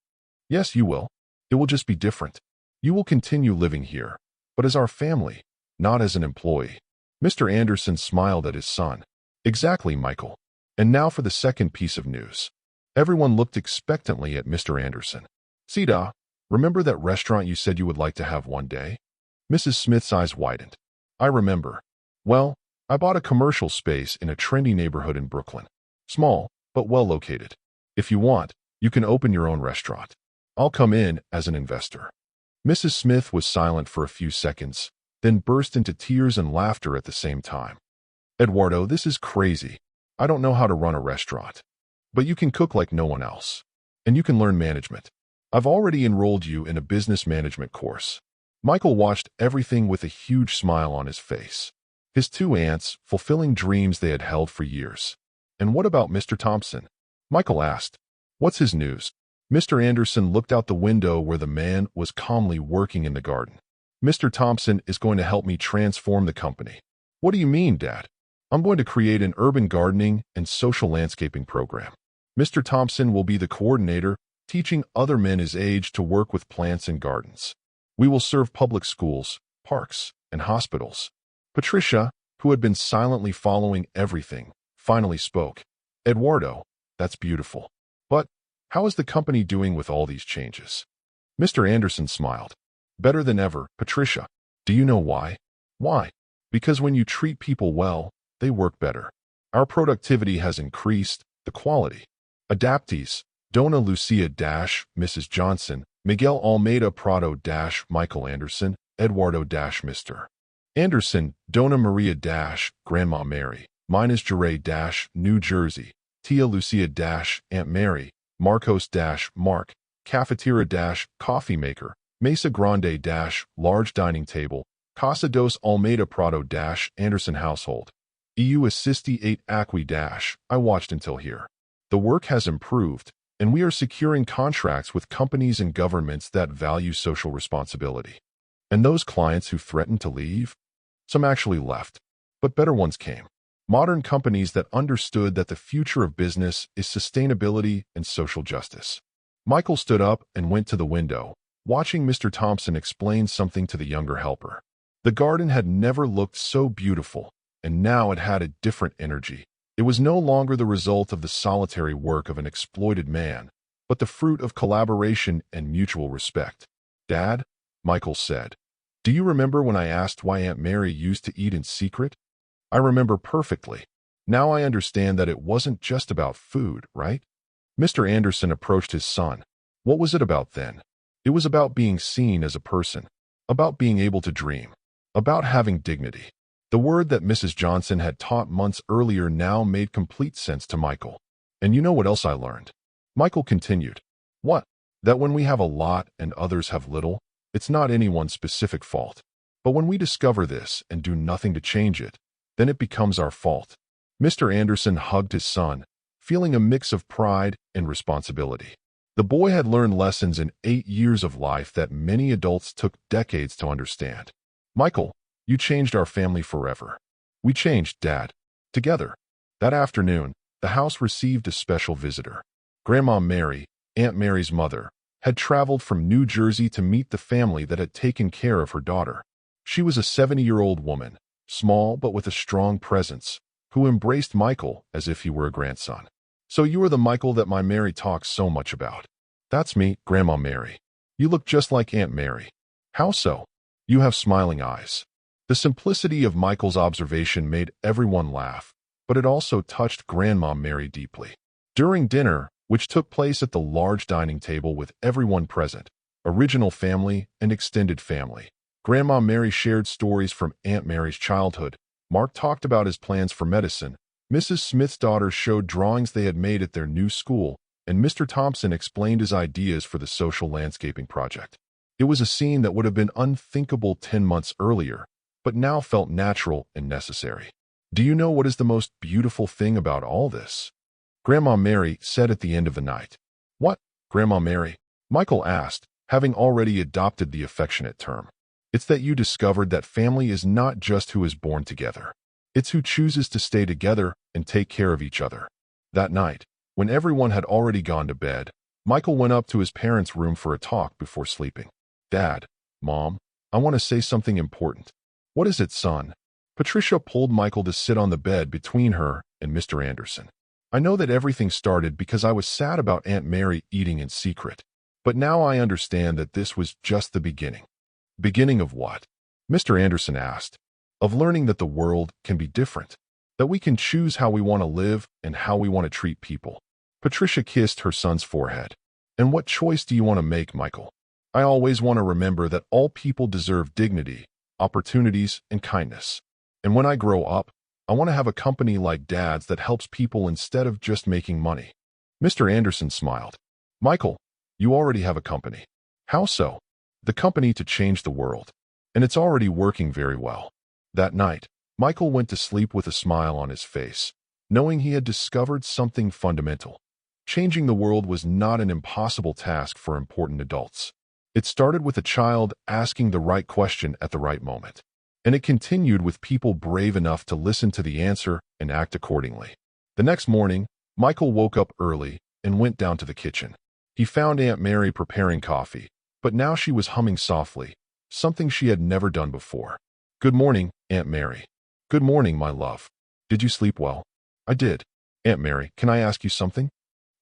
"Yes, you will. It will just be different. You will continue living here, but as our family, not as an employee." Mr. Anderson smiled at his son. "Exactly, Michael. And now for the second piece of news." Everyone looked expectantly at Mr. Anderson. "Sita, remember that restaurant you said you would like to have one day?" Mrs. Smith's eyes widened. "I remember. Well, I bought a commercial space in a trendy neighborhood in Brooklyn. Small, but well located. If you want, you can open your own restaurant. I'll come in as an investor." Mrs. Smith was silent for a few seconds, then burst into tears and laughter at the same time. "Eduardo, this is crazy. I don't know how to run a restaurant. But you can cook like no one else. And you can learn management. I've already enrolled you in a business management course." Michael watched everything with a huge smile on his face. His 2 aunts, fulfilling dreams they had held for years. "And what about Mr. Thompson?" Michael asked. "What's his news?" Mr. Anderson looked out the window where the man was calmly working in the garden. "Mr. Thompson is going to help me transform the company." "What do you mean, Dad?" "I'm going to create an urban gardening and social landscaping program. Mr. Thompson will be the coordinator, teaching other men his age to work with plants and gardens. We will serve public schools, parks, and hospitals. Patricia, who had been silently following everything, finally spoke. Eduardo, that's beautiful. But how is the company doing with all these changes? Mr. Anderson smiled. Better than ever, Patricia. Do you know why? Why? Because when you treat people well, they work better. Our productivity has increased, the quality. Adaptees, Dona Lucia Mrs. Johnson, Miguel Almeida Prado Michael Anderson, Eduardo Mr. Anderson, Dona Maria Grandma Mary, Minas Gerais New Jersey, Tia Lucia Aunt Mary, Marcos Mark, Cafeteria Coffee Maker, Mesa Grande Large Dining Table, Casa dos Almeida Prado Anderson Household. EU Assisti 8 Acqui I watched until here. The work has improved, and we are securing contracts with companies and governments that value social responsibility. And those clients who threatened to leave? Some actually left, but better ones came. Modern companies that understood that the future of business is sustainability and social justice. Michael stood up and went to the window, watching Mr. Thompson explain something to the younger helper. The garden had never looked so beautiful, and now it had a different energy. It was no longer the result of the solitary work of an exploited man, but the fruit of collaboration and mutual respect. Dad, Michael said, do you remember when I asked why Aunt Mary used to eat in secret? I remember perfectly. Now I understand that it wasn't just about food, right? Mr. Anderson approached his son. What was it about then? It was about being seen as a person, about being able to dream, about having dignity. The word that Mrs. Johnson had taught months earlier now made complete sense to Michael. And you know what else I learned? Michael continued. What? That when we have a lot and others have little, it's not anyone's specific fault. But when we discover this and do nothing to change it, then it becomes our fault. Mr. Anderson hugged his son, feeling a mix of pride and responsibility. The boy had learned lessons in 8 years of life that many adults took decades to understand. Michael, you changed our family forever. We changed, Dad. Together. That afternoon, the house received a special visitor. Grandma Mary, Aunt Mary's mother, had traveled from New Jersey to meet the family that had taken care of her daughter. She was a 70-year-old woman, small but with a strong presence, who embraced Michael as if he were a grandson. So you are the Michael that my Mary talks so much about. That's me, Grandma Mary. You look just like Aunt Mary. How so? You have smiling eyes. The simplicity of Michael's observation made everyone laugh, but it also touched Grandma Mary deeply. During dinner, which took place at the large dining table with everyone present, original family and extended family, Grandma Mary shared stories from Aunt Mary's childhood. Mark talked about his plans for medicine. Mrs. Smith's daughters showed drawings they had made at their new school, and Mr. Thompson explained his ideas for the social landscaping project. It was a scene that would have been unthinkable 10 months earlier, but now felt natural and necessary. Do you know what is the most beautiful thing about all this? Grandma Mary said at the end of the night. What, Grandma Mary? Michael asked, having already adopted the affectionate term. It's that you discovered that family is not just who is born together. It's who chooses to stay together and take care of each other. That night, when everyone had already gone to bed, Michael went up to his parents' room for a talk before sleeping. Dad, Mom, I want to say something important. What is it, son? Patricia pulled Michael to sit on the bed between her and Mr. Anderson. I know that everything started because I was sad about Aunt Mary eating in secret. But now I understand that this was just the beginning. Beginning of what? Mr. Anderson asked. Of learning that the world can be different. That we can choose how we want to live and how we want to treat people. Patricia kissed her son's forehead. And what choice do you want to make, Michael? I always want to remember that all people deserve dignity, opportunities, and kindness. And when I grow up, I want to have a company like Dad's that helps people instead of just making money. Mr. Anderson smiled. Michael, you already have a company. How so? The company to change the world. And it's already working very well. That night, Michael went to sleep with a smile on his face, knowing he had discovered something fundamental. Changing the world was not an impossible task for important adults. It started with a child asking the right question at the right moment. And it continued with people brave enough to listen to the answer and act accordingly. The next morning, Michael woke up early and went down to the kitchen. He found Aunt Mary preparing coffee, but now she was humming softly, something she had never done before. "Good morning, Aunt Mary." "Good morning, my love. Did you sleep well?" "I did." "Aunt Mary, can I ask you something?"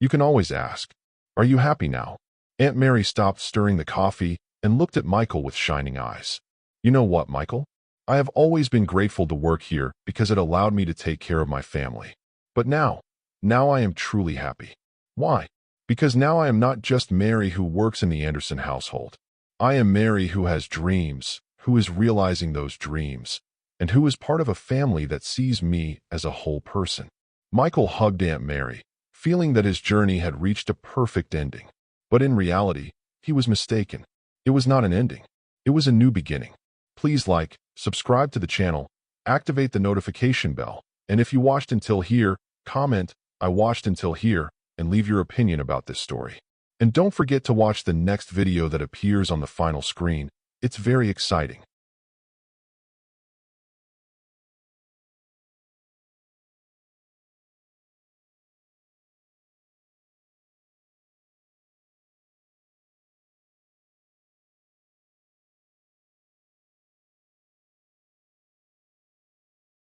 "You can always ask." "Are you happy now?" Aunt Mary stopped stirring the coffee and looked at Michael with shining eyes. "You know what, Michael? I have always been grateful to work here because it allowed me to take care of my family. But now I am truly happy. Why? Because now I am not just Mary who works in the Anderson household. I am Mary who has dreams, who is realizing those dreams, and who is part of a family that sees me as a whole person." Michael hugged Aunt Mary, feeling that his journey had reached a perfect ending. But in reality, he was mistaken. It was not an ending. It was a new beginning. Please like, subscribe to the channel, activate the notification bell, and if you watched until here, comment, "I watched until here," and leave your opinion about this story. And don't forget to watch the next video that appears on the final screen. It's very exciting.